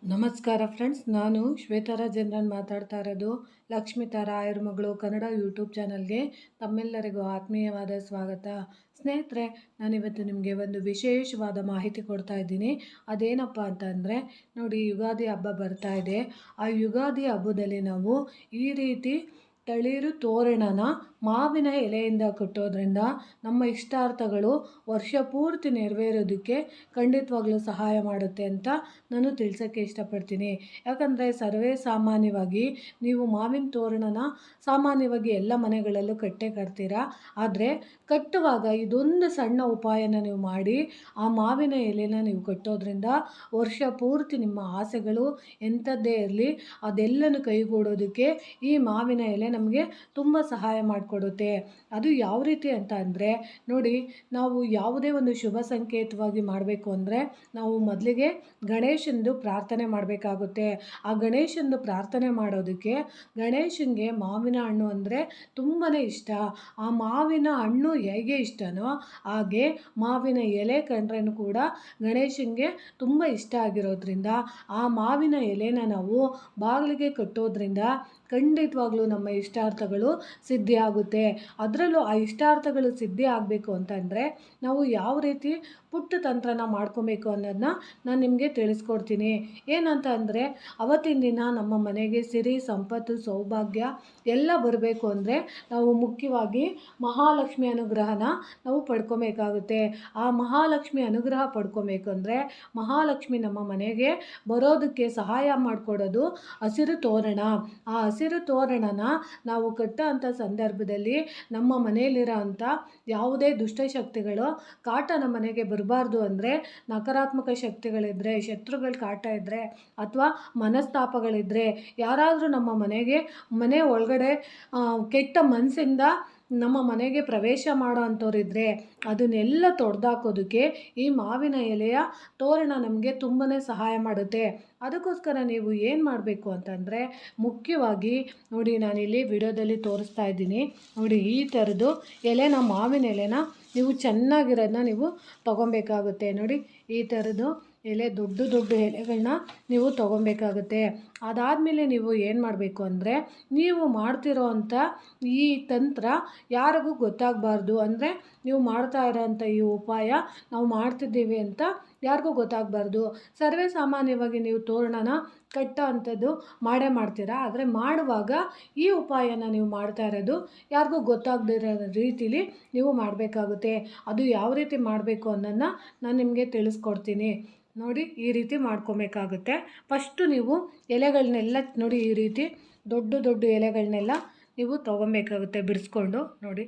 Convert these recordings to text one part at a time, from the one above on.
ನಮಸ್ಕಾರ ಫ್ರೆಂಡ್ಸ್, ನಾನು ಶ್ವೇತಾ ರಾಜೇಂದ್ರನ್ ಮಾತಾಡ್ತಾ ಇರೋದು. ಲಕ್ಷ್ಮಿತಾ ರಾಯರ ಮಗಳು ಕನ್ನಡ ಯೂಟ್ಯೂಬ್ ಚಾನಲ್ಗೆ ತಮ್ಮೆಲ್ಲರಿಗೂ ಆತ್ಮೀಯವಾದ ಸ್ವಾಗತ. ಸ್ನೇಹಿತರೆ, ನಾನಿವತ್ತು ನಿಮಗೆ ಒಂದು ವಿಶೇಷವಾದ ಮಾಹಿತಿ ಕೊಡ್ತಾ ಇದ್ದೀನಿ. ಅದೇನಪ್ಪ ಅಂತಂದರೆ ನೋಡಿ, ಯುಗಾದಿ ಹಬ್ಬ ಬರ್ತಾ ಇದೆ. ಆ ಯುಗಾದಿ ಹಬ್ಬದಲ್ಲಿ ನಾವು ಈ ರೀತಿ ತಳಿರು ತೋರಣನ ಮಾವಿನ ಎಲೆಯಿಂದ ಕಟ್ಟೋದ್ರಿಂದ ನಮ್ಮ ಇಷ್ಟಾರ್ಥಗಳು ವರ್ಷ ಪೂರ್ತಿ ನೆರವೇರೋದಕ್ಕೆ ಖಂಡಿತವಾಗ್ಲೂ ಸಹಾಯ ಮಾಡುತ್ತೆ ಅಂತ ನಾನು ತಿಳಿಸೋಕ್ಕೆ ಇಷ್ಟಪಡ್ತೀನಿ. ಯಾಕಂದರೆ ಸರ್ವೇ ಸಾಮಾನ್ಯವಾಗಿ ನೀವು ಮಾವಿನ ತೋರಣನ ಸಾಮಾನ್ಯವಾಗಿ ಎಲ್ಲ ಮನೆಗಳಲ್ಲೂ ಕಟ್ತೀರಾ. ಆದರೆ ಕಟ್ಟುವಾಗ ಇದೊಂದು ಸಣ್ಣ ಉಪಾಯನ ನೀವು ಮಾಡಿ ಆ ಮಾವಿನ ಎಲೆನ ನೀವು ಕಟ್ಟೋದ್ರಿಂದ ವರ್ಷ ಪೂರ್ತಿ ನಿಮ್ಮ ಆಸೆಗಳು ಎಂಥದ್ದೇ ಇರಲಿ ಅದೆಲ್ಲನೂ ಕೈಗೂಡೋದಕ್ಕೆ ಈ ಮಾವಿನ ಎಲೆ ನಮಗೆ ತುಂಬ ಸಹಾಯ ಮಾಡಿಕೊಡುತ್ತೆ. ಅದು ಯಾವ ರೀತಿ ಅಂತ ಅಂದರೆ ನೋಡಿ, ನಾವು ಯಾವುದೇ ಒಂದು ಶುಭ ಸಂಕೇತವಾಗಿ ಮಾಡಬೇಕು ಅಂದರೆ ನಾವು ಮೊದಲಿಗೆ ಗಣೇಶಂದು ಪ್ರಾರ್ಥನೆ ಮಾಡಬೇಕಾಗುತ್ತೆ. ಆ ಗಣೇಶಂದು ಪ್ರಾರ್ಥನೆ ಮಾಡೋದಕ್ಕೆ ಗಣೇಶನಿಗೆ ಮಾವಿನ ಹಣ್ಣು ಅಂದರೆ ತುಂಬಾ ಇಷ್ಟ. ಆ ಮಾವಿನ ಹಣ್ಣು ಹೇಗೆ ಇಷ್ಟನೋ ಹಾಗೆ ಮಾವಿನ ಎಲೆ ಕಂಡ್ರೂ ಕೂಡ ಗಣೇಶನಿಗೆ ತುಂಬ ಇಷ್ಟ ಆಗಿರೋದ್ರಿಂದ ಆ ಮಾವಿನ ಎಲೆನ ನಾವು ಬಾಗಿಲಿಗೆ ಕಟ್ಟೋದ್ರಿಂದ ಖಂಡಿತವಾಗ್ಲೂ ನಮ್ಮ ಇಷ್ಟಾರ್ಥಗಳು ಸಿದ್ಧಿ ಆಗುತ್ತೆ. ಅದರಲ್ಲೂ ಆ ಇಷ್ಟಾರ್ಥಗಳು ಸಿದ್ಧಿ ಆಗಬೇಕು ಅಂತಂದರೆ ನಾವು ಯಾವ ರೀತಿ ಪುಟ್ಟ ತಂತ್ರನ ಮಾಡ್ಕೊಬೇಕು ಅನ್ನೋದನ್ನ ನಾನು ನಿಮಗೆ ತಿಳಿಸ್ಕೊಡ್ತೀನಿ. ಏನಂತ ಅಂದರೆ ಅವತ್ತಿನ ದಿನ ನಮ್ಮ ಮನೆಗೆ ಸಿರಿ ಸಂಪತ್ತು ಸೌಭಾಗ್ಯ ಎಲ್ಲ ಬರಬೇಕು ಅಂದರೆ ನಾವು ಮುಖ್ಯವಾಗಿ ಮಹಾಲಕ್ಷ್ಮಿ ಅನುಗ್ರಹನ ನಾವು ಪಡ್ಕೊಬೇಕಾಗುತ್ತೆ. ಆ ಮಹಾಲಕ್ಷ್ಮಿ ಅನುಗ್ರಹ ಪಡ್ಕೊಬೇಕು ಅಂದರೆ ಮಹಾಲಕ್ಷ್ಮಿ ನಮ್ಮ ಮನೆಗೆ ಬರೋದಕ್ಕೆ ಸಹಾಯ ಮಾಡಿಕೊಡೋದು ಹಸಿರು ತೋರಣ. ಆ ಹಸಿರು ತೋರಣನ ನಾವು ಕಟ್ಟೋ ಅಂಥ ಸಂದರ್ಭದಲ್ಲಿ ನಮ್ಮ ಮನೆಯಲ್ಲಿರೋ ಅಂಥ ಯಾವುದೇ ದುಷ್ಟಶಕ್ತಿಗಳು ಕಾಟ ನಮ್ಮ ಮನೆಗೆ ಬರಬಾರ್ದು ಅಂದರೆ ನಕಾರಾತ್ಮಕ ಶಕ್ತಿಗಳಿದ್ದರೆ, ಶತ್ರುಗಳ ಕಾಟ ಇದ್ದರೆ ಅಥವಾ ಮನಸ್ತಾಪಗಳಿದ್ದರೆ, ಯಾರಾದರೂ ನಮ್ಮ ಮನೆ ಒಳಗಡೆ ಕೆಟ್ಟ ಮನಸ್ಸಿಂದ ನಮ್ಮ ಮನೆಗೆ ಪ್ರವೇಶ ಮಾಡೋ ಅಂಥವ್ರಿದ್ರೆ ಅದನ್ನೆಲ್ಲ ತೊಡೆದಾಕೋದಕ್ಕೆ ಈ ಮಾವಿನ ಎಲೆಯ ತೋರಣ ನಮಗೆ ತುಂಬಾ ಸಹಾಯ ಮಾಡುತ್ತೆ. ಅದಕ್ಕೋಸ್ಕರ ನೀವು ಏನು ಮಾಡಬೇಕು ಅಂತಂದರೆ ಮುಖ್ಯವಾಗಿ ನೋಡಿ, ನಾನಿಲ್ಲಿ ವಿಡಿಯೋದಲ್ಲಿ ತೋರಿಸ್ತಾ ಇದ್ದೀನಿ ನೋಡಿ, ಈ ಥರದ್ದು ಎಲೆನ ಮಾವಿನ ಎಲೆನ ನೀವು ಚೆನ್ನಾಗಿರೋದನ್ನ ನೀವು ತೊಗೊಬೇಕಾಗುತ್ತೆ. ನೋಡಿ, ಈ ಥರದ್ದು ಎಲೆ ದೊಡ್ಡ ದೊಡ್ಡ ಎಲೆಗಳನ್ನ ನೀವು ತೊಗೊಬೇಕಾಗುತ್ತೆ. ಅದಾದಮೇಲೆ ನೀವು ಏನು ಮಾಡಬೇಕು ಅಂದರೆ ನೀವು ಮಾಡ್ತಿರೋ ಅಂಥ ಈ ತಂತ್ರ ಯಾರಿಗೂ ಗೊತ್ತಾಗಬಾರ್ದು. ಅಂದರೆ ನೀವು ಮಾಡ್ತಾ ಇರೋಂಥ ಈ ಉಪಾಯ ನಾವು ಮಾಡ್ತಿದ್ದೀವಿ ಅಂತ ಯಾರಿಗೂ ಗೊತ್ತಾಗಬಾರ್ದು. ಸರ್ವೇ ಸಾಮಾನ್ಯವಾಗಿ ನೀವು ತೋರಣನ ಕಟ್ಟೋ ಅಂಥದ್ದು ಮಾಡೇ ಮಾಡ್ತೀರಾ. ಆದರೆ ಮಾಡುವಾಗ ಈ ಉಪಾಯನ ನೀವು ಮಾಡ್ತಾ ಇರೋದು ಯಾರಿಗೂ ಗೊತ್ತಾಗದಿರೋ ರೀತಿಲಿ ನೀವು ಮಾಡಬೇಕಾಗುತ್ತೆ. ಅದು ಯಾವ ರೀತಿ ಮಾಡಬೇಕು ಅನ್ನೋದನ್ನ ನಾನು ನಿಮಗೆ ತಿಳಿಸ್ಕೊಡ್ತೀನಿ. ನೋಡಿ, ಈ ರೀತಿ ಮಾಡ್ಕೊಬೇಕಾಗುತ್ತೆ. ಫಸ್ಟು ನೀವು ಎಲೆಗಳನ್ನೆಲ್ಲ ನೋಡಿ, ಈ ರೀತಿ ದೊಡ್ಡ ದೊಡ್ಡ ಎಲೆಗಳನ್ನೆಲ್ಲ ನೀವು ತೊಗೊಬೇಕಾಗುತ್ತೆ ಬಿಡಿಸ್ಕೊಂಡು. ನೋಡಿ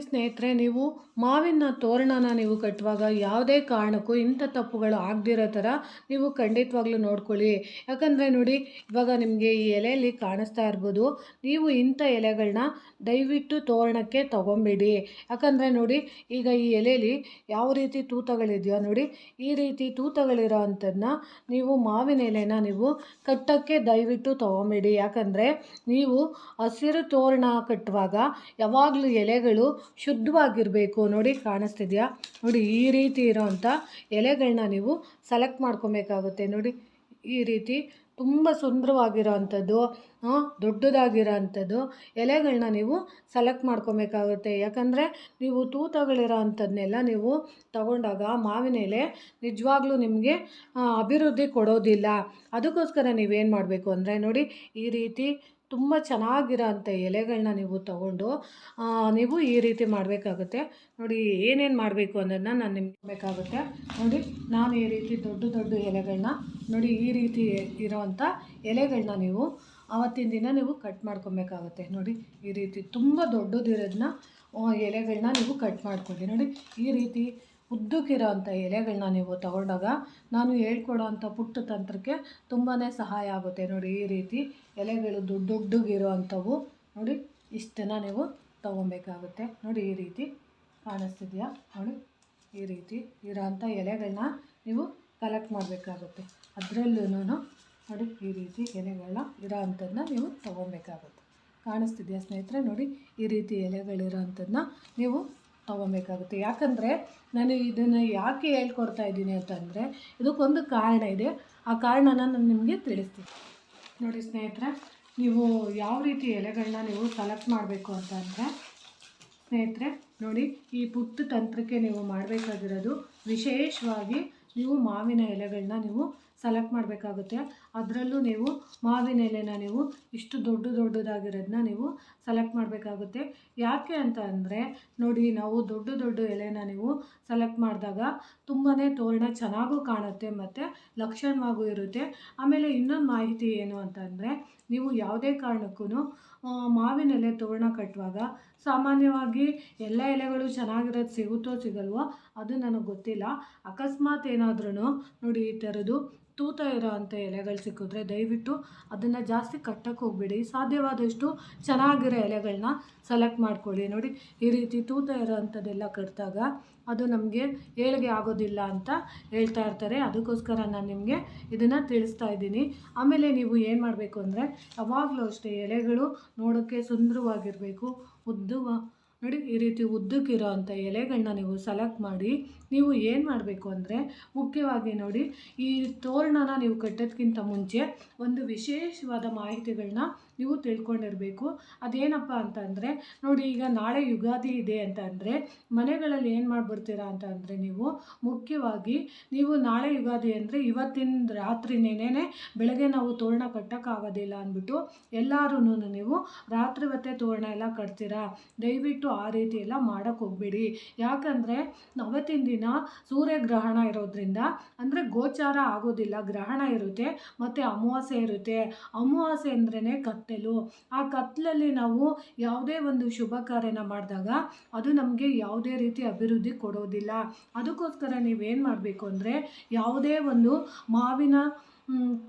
ಸ್ನೇಹಿತರೆ, ನೀವು ಮಾವಿನ ತೋರಣನ ನೀವು ಕಟ್ಟುವಾಗ ಯಾವುದೇ ಕಾರಣಕ್ಕೂ ಇಂಥ ತಪ್ಪುಗಳು ಆಗದಿರೋ ಥರ ನೀವು ಖಂಡಿತವಾಗ್ಲೂ ನೋಡ್ಕೊಳ್ಳಿ. ಯಾಕಂದರೆ ನೋಡಿ, ಇವಾಗ ನಿಮಗೆ ಈ ಎಲೆಯಲ್ಲಿ ಕಾಣಿಸ್ತಾ ಇರ್ಬೋದು, ನೀವು ಇಂಥ ಎಲೆಗಳನ್ನ ದಯವಿಟ್ಟು ತೋರಣಕ್ಕೆ ತೊಗೊಂಬೇಡಿ. ಯಾಕಂದರೆ ನೋಡಿ, ಈಗ ಈ ಎಲೆಯಲ್ಲಿ ಯಾವ ರೀತಿ ತೂತಗಳಿದೆಯೋ ನೋಡಿ, ಈ ರೀತಿ ತೂತಗಳಿರೋ ಅಂಥದ್ದನ್ನ ನೀವು ಮಾವಿನ ಎಲೆನ ನೀವು ಕಟ್ಟೋಕ್ಕೆ ದಯವಿಟ್ಟು ತೊಗೊಂಬೇಡಿ. ಯಾಕಂದರೆ ನೀವು ಹಸಿರು ತೋರಣ ಕಟ್ಟುವಾಗ ಯಾವಾಗಲೂ ಎಲೆಗಳು ಶುದ್ಧವಾಗಿರಬೇಕು. ನೋಡಿ, ಕಾಣಿಸ್ತಿದೆಯಾ? ನೋಡಿ, ಈ ರೀತಿ ಇರೋವಂಥ ಎಲೆಗಳನ್ನ ನೀವು ಸೆಲೆಕ್ಟ್ ಮಾಡ್ಕೊಬೇಕಾಗುತ್ತೆ. ನೋಡಿ, ಈ ರೀತಿ ತುಂಬ ಸುಂದರವಾಗಿರೋ ಅಂಥದ್ದು ದೊಡ್ಡದಾಗಿರೋ ಅಂಥದ್ದು ಎಲೆಗಳನ್ನ ನೀವು ಸೆಲೆಕ್ಟ್ ಮಾಡ್ಕೊಬೇಕಾಗುತ್ತೆ. ಯಾಕಂದರೆ ನೀವು ತೂತಗಳಿರೋ ಅಂಥದ್ದನ್ನೆಲ್ಲ ನೀವು ತಗೊಂಡಾಗ ಮಾವಿನ ಎಲೆ ನಿಜವಾಗ್ಲೂ ನಿಮಗೆ ಅಭಿವೃದ್ಧಿ ಕೊಡೋದಿಲ್ಲ. ಅದಕ್ಕೋಸ್ಕರ ನೀವೇನು ಮಾಡಬೇಕು ಅಂದರೆ ನೋಡಿ, ಈ ರೀತಿ ತುಂಬ ಚೆನ್ನಾಗಿರೋ ಅಂಥ ಎಲೆಗಳನ್ನ ನೀವು ತಗೊಂಡು ನೀವು ಈ ರೀತಿ ಮಾಡಬೇಕಾಗುತ್ತೆ. ನೋಡಿ, ಏನೇನು ಮಾಡಬೇಕು ಅನ್ನೋದನ್ನ ನಾನು ನಿಮ್ಗೆ ಬೇಕಾಗುತ್ತೆ. ನೋಡಿ, ನಾನು ಈ ರೀತಿ ದೊಡ್ಡ ದೊಡ್ಡ ಎಲೆಗಳನ್ನ ನೋಡಿ, ಈ ರೀತಿ ಇರೋವಂಥ ಎಲೆಗಳನ್ನ ನೀವು ಆವತ್ತಿನ ದಿನ ನೀವು ಕಟ್ ಮಾಡ್ಕೊಬೇಕಾಗುತ್ತೆ. ನೋಡಿ, ಈ ರೀತಿ ತುಂಬ ದೊಡ್ಡದಿರೋದನ್ನ ಎಲೆಗಳನ್ನ ನೀವು ಕಟ್ ಮಾಡ್ಕೊಳ್ಳಿ. ನೋಡಿ, ಈ ರೀತಿ ಉದ್ದಕ್ಕಿರೋ ಅಂಥ ಎಲೆಗಳನ್ನ ನೀವು ತಗೊಂಡಾಗ ನಾನು ಹೇಳ್ಕೊಡೋ ಅಂಥ ಪುಟ್ಟ ತಂತ್ರಕ್ಕೆ ತುಂಬಾ ಸಹಾಯ ಆಗುತ್ತೆ. ನೋಡಿ, ಈ ರೀತಿ ಎಲೆಗಳು ದೊಡ್ಡಗಿರೋ ಅಂಥವು ನೋಡಿ, ಇಷ್ಟನ್ನು ನೀವು ತೊಗೊಬೇಕಾಗುತ್ತೆ. ನೋಡಿ, ಈ ರೀತಿ ಕಾಣಿಸ್ತಿದೆಯಾ? ನೋಡಿ, ಈ ರೀತಿ ಇರೋಂಥ ಎಲೆಗಳನ್ನ ನೀವು ಕಲೆಕ್ಟ್ ಮಾಡಬೇಕಾಗುತ್ತೆ. ಅದರಲ್ಲೂ ನೋಡಿ, ಈ ರೀತಿ ಎಲೆಗಳನ್ನ ಇರೋ ಅಂಥದ್ದನ್ನ ನೀವು ತೊಗೊಬೇಕಾಗುತ್ತೆ. ಕಾಣಿಸ್ತಿದೆಯಾ ಸ್ನೇಹಿತರೆ? ನೋಡಿ, ಈ ರೀತಿ ಎಲೆಗಳಿರೋ ಅಂಥದ್ದನ್ನ ನೀವು ತೊಗೊಬೇಕಾಗುತ್ತೆ. ಯಾಕಂದರೆ ನಾನು ಇದನ್ನು ಯಾಕೆ ಹೇಳ್ಕೊಡ್ತಾ ಇದ್ದೀನಿ ಅಂತಂದರೆ, ಇದಕ್ಕೊಂದು ಕಾರಣ ಇದೆ. ಆ ಕಾರಣನ ನಾನು ನಿಮಗೆ ತಿಳಿಸ್ತೀನಿ. ನೋಡಿ ಸ್ನೇಹಿತರೆ, ನೀವು ಯಾವ ರೀತಿ ಎಲೆಗಳನ್ನ ನೀವು ಸೆಲೆಕ್ಟ್ ಮಾಡಬೇಕು ಅಂತಂದರೆ, ಸ್ನೇಹಿತರೆ ನೋಡಿ, ಈ ಪುಟ್ಟ ತಂತ್ರಕ್ಕೆ ನೀವು ಮಾಡಬೇಕಾಗಿರೋದು ವಿಶೇಷವಾಗಿ ನೀವು ಮಾವಿನ ಎಲೆಗಳನ್ನ ನೀವು ಸೆಲೆಕ್ಟ್ ಮಾಡಬೇಕಾಗುತ್ತೆ. ಅದರಲ್ಲೂ ನೀವು ಮಾವಿನ ಎಲೆನ ನೀವು ಇಷ್ಟು ದೊಡ್ಡದಾಗಿರೋದನ್ನ ನೀವು ಸೆಲೆಕ್ಟ್ ಮಾಡಬೇಕಾಗುತ್ತೆ. ಯಾಕೆ ಅಂತ ಅಂದರೆ, ನೋಡಿ, ನಾವು ದೊಡ್ಡ ಎಲೆನ ನೀವು ಸೆಲೆಕ್ಟ್ ಮಾಡಿದಾಗ ತುಂಬಾ ತೋರಣ ಚೆನ್ನಾಗೂ ಕಾಣುತ್ತೆ ಮತ್ತು ಲಕ್ಷಣವಾಗೂ ಇರುತ್ತೆ. ಆಮೇಲೆ ಇನ್ನೊಂದು ಮಾಹಿತಿ ಏನು ಅಂತಂದರೆ, ನೀವು ಯಾವುದೇ ಕಾರಣಕ್ಕೂ ಮಾವಿನ ಎಲೆ ತೋರಣ ಕಟ್ಟುವಾಗ ಸಾಮಾನ್ಯವಾಗಿ ಎಲ್ಲ ಎಲೆಗಳು ಚೆನ್ನಾಗಿರೋದು ಸಿಗುತ್ತೋ ಸಿಗಲ್ವೋ ಅದು ನನಗೆ ಗೊತ್ತಿಲ್ಲ. ಅಕಸ್ಮಾತ್ ಏನಾದ್ರೂ ನೋಡಿ, ಈ ಥರದ್ದು ತೂತ ಇರೋ ಅಂಥ ಎಲೆಗಳು ಸಿಕ್ಕಿದ್ರೆ ದಯವಿಟ್ಟು ಅದನ್ನು ಜಾಸ್ತಿ ಕಟ್ಟಕ್ಕೆ ಹೋಗ್ಬೇಡಿ. ಸಾಧ್ಯವಾದಷ್ಟು ಚೆನ್ನಾಗಿರೋ ಎಲೆಗಳನ್ನ ಸೆಲೆಕ್ಟ್ ಮಾಡ್ಕೊಳ್ಳಿ. ನೋಡಿ, ಈ ರೀತಿ ತೂತ ಇರೋ ಅಂಥದ್ದೆಲ್ಲ ಕಟ್ಟಿದಾಗ ಅದು ನಮಗೆ ಏಳಿಗೆ ಆಗೋದಿಲ್ಲ ಅಂತ ಹೇಳ್ತಾ ಇರ್ತಾರೆ. ಅದಕ್ಕೋಸ್ಕರ ನಾನು ನಿಮಗೆ ಇದನ್ನು ತಿಳಿಸ್ತಾ ಇದ್ದೀನಿ. ಆಮೇಲೆ ನೀವು ಏನು ಮಾಡಬೇಕು ಅಂದರೆ, ಯಾವಾಗಲೂ ಅಷ್ಟೇ ಎಲೆಗಳು ನೋಡೋಕ್ಕೆ ಸುಂದರವಾಗಿರಬೇಕು. ನೋಡಿ, ಈ ರೀತಿ ಉದ್ದಕ್ಕಿರೋ ಅಂಥ ಎಲೆಗಳನ್ನ ನೀವು ಸೆಲೆಕ್ಟ್ ಮಾಡಿ ನೀವು ಏನು ಮಾಡಬೇಕು ಅಂದರೆ, ಮುಖ್ಯವಾಗಿ ನೋಡಿ, ಈ ತೋರಣನ ನೀವು ಕಟ್ಟೋದಕ್ಕಿಂತ ಮುಂಚೆ ಒಂದು ವಿಶೇಷವಾದ ಮಾಹಿತಿಗಳನ್ನ ನೀವು ತಿಳ್ಕೊಂಡಿರಬೇಕು. ಅದೇನಪ್ಪ ಅಂತಂದರೆ, ನೋಡಿ, ಈಗ ನಾಳೆ ಯುಗಾದಿ ಇದೆ ಅಂತ ಅಂದರೆ ಮನೆಗಳಲ್ಲಿ ಏನು ಮಾಡಿಬಿಡ್ತೀರಾ ಅಂತ ಅಂದರೆ, ನೀವು ಮುಖ್ಯವಾಗಿ ನೀವು ನಾಳೆ ಯುಗಾದಿ ಅಂದರೆ ಇವತ್ತಿನ ರಾತ್ರಿನೇನೆ ಬೆಳಗ್ಗೆ ನಾವು ತೋರಣ ಕಟ್ಟೋಕ್ಕಾಗೋದಿಲ್ಲ ಅಂದ್ಬಿಟ್ಟು ಎಲ್ಲರೂ ನೀವು ರಾತ್ರಿ ಹೊತ್ತೇ ತೋರಣ ಎಲ್ಲ ಕಟ್ತೀರಾ. ದಯವಿಟ್ಟು ಆ ರೀತಿ ಎಲ್ಲ ಮಾಡೋಕ್ಕೆ ಹೋಗಬೇಡಿ. ಯಾಕಂದರೆ ಅವತ್ತಿನ ದಿನ ಸೂರ್ಯಗ್ರಹಣ ಇರೋದ್ರಿಂದ, ಅಂದರೆ ಗೋಚಾರ ಆಗೋದಿಲ್ಲ, ಗ್ರಹಣ ಇರುತ್ತೆ ಮತ್ತು ಅಮಾವಾಸ್ಯೆ ಇರುತ್ತೆ. ಅಮಾವಾಸ್ಯೆ ಅಂದ್ರೇ ಕತ್ತಲು. ಆ ಕತ್ತಲಲ್ಲಿ ನಾವು ಯಾವುದೇ ಒಂದು ಶುಭ ಕಾರ್ಯನ ಮಾಡಿದಾಗ ಅದು ನಮಗೆ ಯಾವುದೇ ರೀತಿ ಅಭಿವೃದ್ಧಿ ಕೊಡೋದಿಲ್ಲ. ಅದಕ್ಕೋಸ್ಕರ ನೀವೇನು ಮಾಡಬೇಕು ಅಂದರೆ, ಯಾವುದೇ ಒಂದು ಮಾವಿನ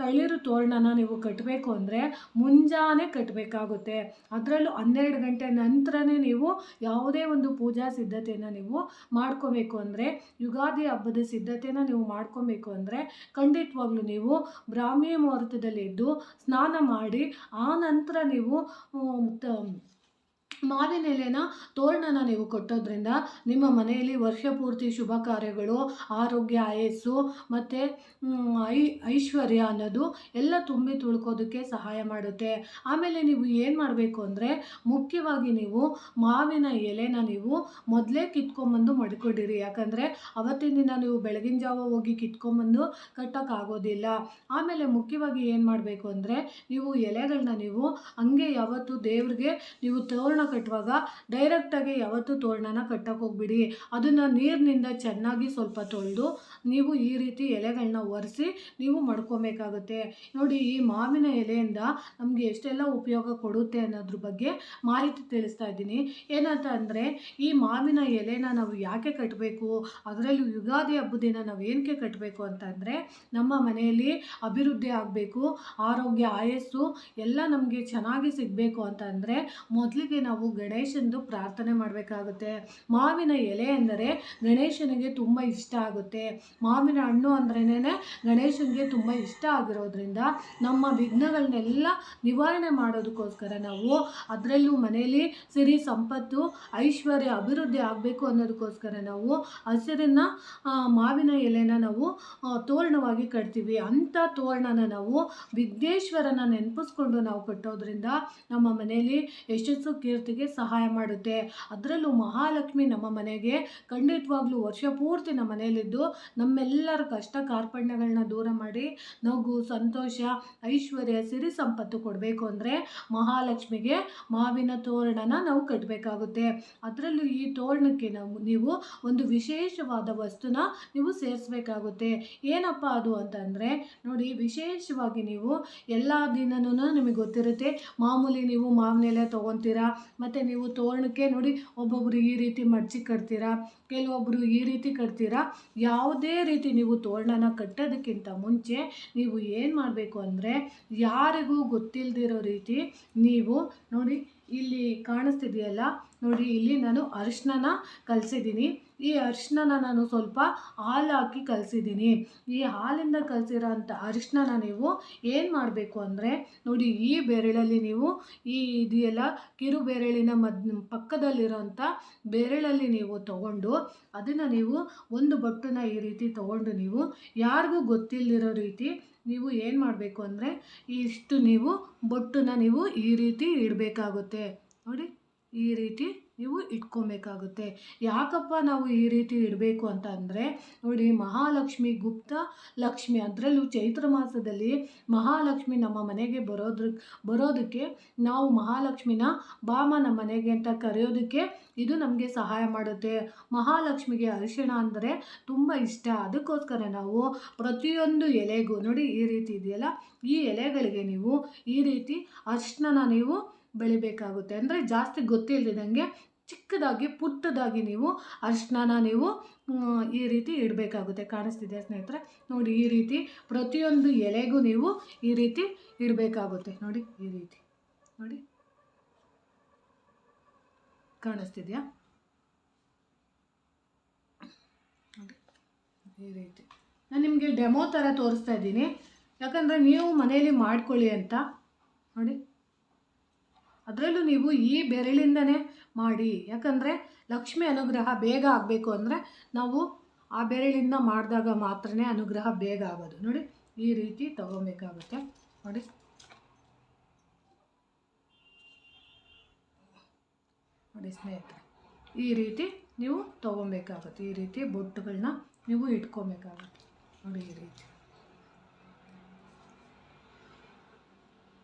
ತಳಿರು ತೋರಣನ ನೀವು ಕಟ್ಟಬೇಕು ಅಂದರೆ ಮುಂಜಾನೆ ಕಟ್ಟಬೇಕಾಗುತ್ತೆ. ಅದರಲ್ಲೂ 12 ಗಂಟೆ ನಂತರನೇ ನೀವು ಯಾವುದೇ ಒಂದು ಪೂಜಾ ಸಿದ್ಧತೆಯನ್ನು ನೀವು ಮಾಡ್ಕೋಬೇಕು. ಅಂದರೆ ಯುಗಾದಿ ಹಬ್ಬದ ಸಿದ್ಧತೆನ ನೀವು ಮಾಡ್ಕೊಬೇಕು ಅಂದರೆ ಖಂಡಿತವಾಗ್ಲೂ ನೀವು ಬ್ರಾಹ್ಮಿ ಮುಹೂರ್ತದಲ್ಲಿ ಎದ್ದು ಸ್ನಾನ ಮಾಡಿ ಆ ನಂತರ ನೀವು ಮಾವಿನ ಎಲೆನ ತೋರಣನ ನೀವು ಕಟ್ಟೋದ್ರಿಂದ ನಿಮ್ಮ ಮನೆಯಲ್ಲಿ ವರ್ಷ ಪೂರ್ತಿ ಶುಭ ಕಾರ್ಯಗಳು, ಆರೋಗ್ಯ, ಆಯಸ್ಸು ಮತ್ತು ಐಶ್ವರ್ಯ ಅನ್ನೋದು ಎಲ್ಲ ತುಂಬಿ ತುಳ್ಕೋದಕ್ಕೆ ಸಹಾಯ ಮಾಡುತ್ತೆ. ಆಮೇಲೆ ನೀವು ಏನು ಮಾಡಬೇಕು ಅಂದರೆ, ಮುಖ್ಯವಾಗಿ ನೀವು ಮಾವಿನ ಎಲೆನ ನೀವು ಮೊದಲೇ ಕಿತ್ಕೊಂಬಂದು ಮಡ್ಕೊಂಡಿರಿ. ಯಾಕಂದರೆ ಅವತ್ತಿನ ದಿನ ನೀವು ಬೆಳಗಿನ ಜಾವ ಹೋಗಿ ಕಿತ್ಕೊಂಬಂದು ಕಟ್ಟೋಕ್ಕಾಗೋದಿಲ್ಲ. ಆಮೇಲೆ ಮುಖ್ಯವಾಗಿ ಏನು ಮಾಡಬೇಕು ಅಂದರೆ, ನೀವು ಎಲೆಗಳನ್ನ ನೀವು ಹಂಗೆ ಯಾವತ್ತು ದೇವ್ರಿಗೆ ನೀವು ತೋರಣ ಕಟ್ಟುವಾಗ ಡೈರೆಕ್ಟಾಗಿ ಯಾವತ್ತೂ ತೋರಣನ ಕಟ್ಟಕ್ಕೆ ಹೋಗ್ಬಿಡಿ. ಅದನ್ನು ನೀರಿನಿಂದ ಚೆನ್ನಾಗಿ ಸ್ವಲ್ಪ ತೊಳೆದು ನೀವು ಈ ರೀತಿ ಎಲೆಗಳನ್ನ ಒರೆಸಿ ನೀವು ಮಡ್ಕೊಬೇಕಾಗುತ್ತೆ. ನೋಡಿ, ಈ ಮಾವಿನ ಎಲೆಯಿಂದ ನಮಗೆ ಎಷ್ಟೆಲ್ಲ ಉಪಯೋಗ ಕೊಡುತ್ತೆ ಅನ್ನೋದ್ರ ಬಗ್ಗೆ ಮಾಹಿತಿ ತಿಳಿಸ್ತಾ ಇದ್ದೀನಿ. ಏನಂತ ಅಂದರೆ, ಈ ಮಾವಿನ ಎಲೆನ ನಾವು ಯಾಕೆ ಕಟ್ಟಬೇಕು, ಅದರಲ್ಲೂ ಯುಗಾದಿ ಹಬ್ಬದ ದಿನ ನಾವು ಏನಕ್ಕೆ ಕಟ್ಟಬೇಕು ಅಂತಂದರೆ, ನಮ್ಮ ಮನೆಯಲ್ಲಿ ಅಭಿವೃದ್ಧಿ ಆಗಬೇಕು, ಆರೋಗ್ಯ, ಆಯಸ್ಸು ಎಲ್ಲ ನಮಗೆ ಚೆನ್ನಾಗಿ ಸಿಗಬೇಕು ಅಂತಂದರೆ ಮೊದಲಿಗೆ ನಾವು ಗಣೇಶಂದು ಪ್ರಾರ್ಥನೆ ಮಾಡಬೇಕಾಗುತ್ತೆ. ಮಾವಿನ ಎಲೆ ಎಂದರೆ ಗಣೇಶನಿಗೆ ತುಂಬ ಇಷ್ಟ ಆಗುತ್ತೆ. ಮಾವಿನ ಹಣ್ಣು ಅಂದ್ರೇನೆ ಗಣೇಶನಿಗೆ ತುಂಬ ಇಷ್ಟ ಆಗಿರೋದ್ರಿಂದ ನಮ್ಮ ವಿಘ್ನಗಳನ್ನೆಲ್ಲ ನಿವಾರಣೆ ಮಾಡೋದಕ್ಕೋಸ್ಕರ ನಾವು, ಅದರಲ್ಲೂ ಮನೆಯಲ್ಲಿ ಸಿರಿ ಸಂಪತ್ತು, ಐಶ್ವರ್ಯ, ಅಭಿವೃದ್ಧಿ ಆಗಬೇಕು ಅನ್ನೋದಕ್ಕೋಸ್ಕರ ನಾವು ಹಸಿರನ್ನ ಮಾವಿನ ಎಲೆನ ನಾವು ತೋರಣವಾಗಿ ಕಟ್ತೀವಿ. ಅಂಥ ತೋರಣನ ನಾವು ವಿಘ್ನೇಶ್ವರನ ನೆನಪಿಸ್ಕೊಂಡು ನಾವು ಕಟ್ಟೋದ್ರಿಂದ ನಮ್ಮ ಮನೆಯಲ್ಲಿ ಯಶಸ್ಸು, ಕೀರ್ತಿಗೆ ಸಹಾಯ ಮಾಡುತ್ತೆ. ಅದರಲ್ಲೂ ಮಹಾಲಕ್ಷ್ಮಿ ನಮ್ಮ ಮನೆಗೆ ಖಂಡಿತವಾಗ್ಲೂ ವರ್ಷ ಪೂರ್ತಿ ನಮ್ಮ ಮನೆಯಲ್ಲಿದ್ದು ನಮ್ಮೆಲ್ಲರ ಕಷ್ಟ ಕಾರ್ಪಣ್ಯಗಳನ್ನ ದೂರ ಮಾಡಿ ನಗು, ಸಂತೋಷ, ಐಶ್ವರ್ಯ, ಸಿರಿ ಸಂಪತ್ತು ಕೊಡಬೇಕು ಅಂದರೆ ಮಹಾಲಕ್ಷ್ಮಿಗೆ ಮಾವಿನ ತೋರಣನ ನಾವು ಕಟ್ಟಬೇಕಾಗುತ್ತೆ. ಅದರಲ್ಲೂ ಈ ತೋರಣಕ್ಕೆ ನೀವು ಒಂದು ವಿಶೇಷವಾದ ವಸ್ತುನ ನೀವು ಸೇರಿಸ್ಬೇಕಾಗುತ್ತೆ. ಏನಪ್ಪ ಅದು ಅಂತಂದರೆ, ನೋಡಿ, ವಿಶೇಷವಾಗಿ ನೀವು ಎಲ್ಲ ದಿನನೂ ನಿಮಗೆ ಗೊತ್ತಿರುತ್ತೆ, ಮಾಮೂಲಿ ನೀವು ಮಾವಿನ ಎಲೆ ತೊಗೊತೀರಾ, ಮತ್ತು ನೀವು ತೋರಣಕ್ಕೆ ನೋಡಿ ಒಬ್ಬೊಬ್ಬರು ಈ ರೀತಿ ಮಡಚಿ ಕಟ್ತೀರಾ, ಕೆಲವೊಬ್ಬರು ಈ ರೀತಿ ಕಟ್ತೀರಾ. ಯಾವುದೇ ರೀತಿ ನೀವು ತೋರಣನ ಕಟ್ಟೋದಕ್ಕಿಂತ ಮುಂಚೆ ನೀವು ಏನು ಮಾಡಬೇಕು ಅಂದರೆ, ಯಾರಿಗೂ ಗೊತ್ತಿಲ್ಲದಿರೋ ರೀತಿ ನೀವು ನೋಡಿ ಇಲ್ಲಿ ಕಾಣಿಸ್ತಿದೆಯಲ್ಲ ನೋಡಿ, ಇಲ್ಲಿ ನಾನು ಅರಿಶಿನ ಕಲಸಿದ್ದೀನಿ. ಈ ಅರಿಶಿನ ನಾನು ಸ್ವಲ್ಪ ಹಾಲು ಹಾಕಿ ಕಲಸಿದ್ದೀನಿ. ಈ ಹಾಲಿಂದ ಕಲಸಿರೋ ಅಂಥ ಅರಿಶಿನ ನೀವು ಏನು ಮಾಡಬೇಕು ಅಂದರೆ ನೋಡಿ, ಈ ಬೆರಳಲ್ಲಿ ನೀವು ಈ ಇದೆಯಲ್ಲ ಕಿರು ಬೆರಳಿನ ಪಕ್ಕದಲ್ಲಿರೋಂಥ ಬೆರಳಲ್ಲಿ ನೀವು ತಗೊಂಡು ಅದನ್ನು ನೀವು ಒಂದು ಬೊಟ್ಟನ್ನ ಈ ರೀತಿ ತಗೊಂಡು ನೀವು ಯಾರಿಗೂ ಗೊತ್ತಿಲ್ಲದಿರೋ ರೀತಿ ನೀವು ಏನು ಮಾಡಬೇಕು ಅಂದರೆ ಇಷ್ಟು ನೀವು ಬೊಟ್ಟನ್ನ ನೀವು ಈ ರೀತಿ ಇಡಬೇಕಾಗುತ್ತೆ ನೋಡಿ. ಈ ರೀತಿ ನೀವು ಇಟ್ಕೊಬೇಕಾಗುತ್ತೆ. ಯಾಕಪ್ಪ ನಾವು ಈ ರೀತಿ ಇಡಬೇಕು ಅಂತ ಅಂದರೆ ನೋಡಿ, ಮಹಾಲಕ್ಷ್ಮಿ ಗುಪ್ತ ಲಕ್ಷ್ಮಿ, ಅದರಲ್ಲೂ ಚೈತ್ರ ಮಾಸದಲ್ಲಿ ಮಹಾಲಕ್ಷ್ಮಿ ನಮ್ಮ ಮನೆಗೆ ಬರೋದಕ್ಕೆ ನಾವು ಮಹಾಲಕ್ಷ್ಮಿನ ಬಾಮ ನಮ್ಮ ಮನೆಗೆ ಅಂತ ಕರೆಯೋದಕ್ಕೆ ಇದು ನಮಗೆ ಸಹಾಯ ಮಾಡುತ್ತೆ. ಮಹಾಲಕ್ಷ್ಮಿಗೆ ಅರಿಶಿಣ ಅಂದರೆ ತುಂಬ ಇಷ್ಟ. ಅದಕ್ಕೋಸ್ಕರ ನಾವು ಪ್ರತಿಯೊಂದು ಎಲೆಗೂ ನೋಡಿ ಈ ರೀತಿ ಇದೆಯಲ್ಲ, ಈ ಎಲೆಗಳಿಗೆ ನೀವು ಈ ರೀತಿ ಅರಿಶಿನ ನೀವು ಬೆಳಿಬೇಕಾಗುತ್ತೆ. ಅಂದರೆ ಜಾಸ್ತಿ ಗೊತ್ತಿಲ್ಲದಂಗೆ ಚಿಕ್ಕದಾಗಿ ಪುಟ್ಟದಾಗಿ ನೀವು ಅರಿಶಿನ ನೀವು ಈ ರೀತಿ ಇಡಬೇಕಾಗುತ್ತೆ. ಕಾಣಿಸ್ತಿದೆ ಸ್ನೇಹಿತರೆ ನೋಡಿ, ಈ ರೀತಿ ಪ್ರತಿಯೊಂದು ಎಲೆಗೂ ನೀವು ಈ ರೀತಿ ಇಡಬೇಕಾಗುತ್ತೆ ನೋಡಿ. ಈ ರೀತಿ ನೋಡಿ, ಕಾಣಿಸ್ತಿದೆಯಾ ನೋಡಿ, ಈ ರೀತಿ ನಾನು ನಿಮಗೆ ಡೆಮೋ ಥರ ತೋರಿಸ್ತಾ ಇದ್ದೀನಿ, ಯಾಕಂದರೆ ನೀವು ಮನೆಯಲ್ಲಿ ಮಾಡ್ಕೊಳ್ಳಿ ಅಂತ ನೋಡಿ. ಅದರಲ್ಲೂ ನೀವು ಈ ಬೆರಳಿಂದನೇ ಮಾಡಿ, ಯಾಕಂದರೆ ಲಕ್ಷ್ಮಿ ಅನುಗ್ರಹ ಬೇಗ ಆಗಬೇಕು ಅಂದರೆ ನಾವು ಆ ಬೆರಳಿಂದ ಮಾಡಿದಾಗ ಮಾತ್ರನೇ ಅನುಗ್ರಹ ಬೇಗ ಆಗೋದು ನೋಡಿ. ಈ ರೀತಿ ತಗೊಬೇಕಾಗುತ್ತೆ ನೋಡಿ. ನೋಡಿ ಸ್ನೇಹಿತರೆ, ಈ ರೀತಿ ನೀವು ತೊಗೊಬೇಕಾಗುತ್ತೆ. ಈ ರೀತಿ ಬೊಟ್ಟುಗಳನ್ನ ನೀವು ಇಟ್ಕೊಬೇಕಾಗುತ್ತೆ ನೋಡಿ. ಈ ರೀತಿ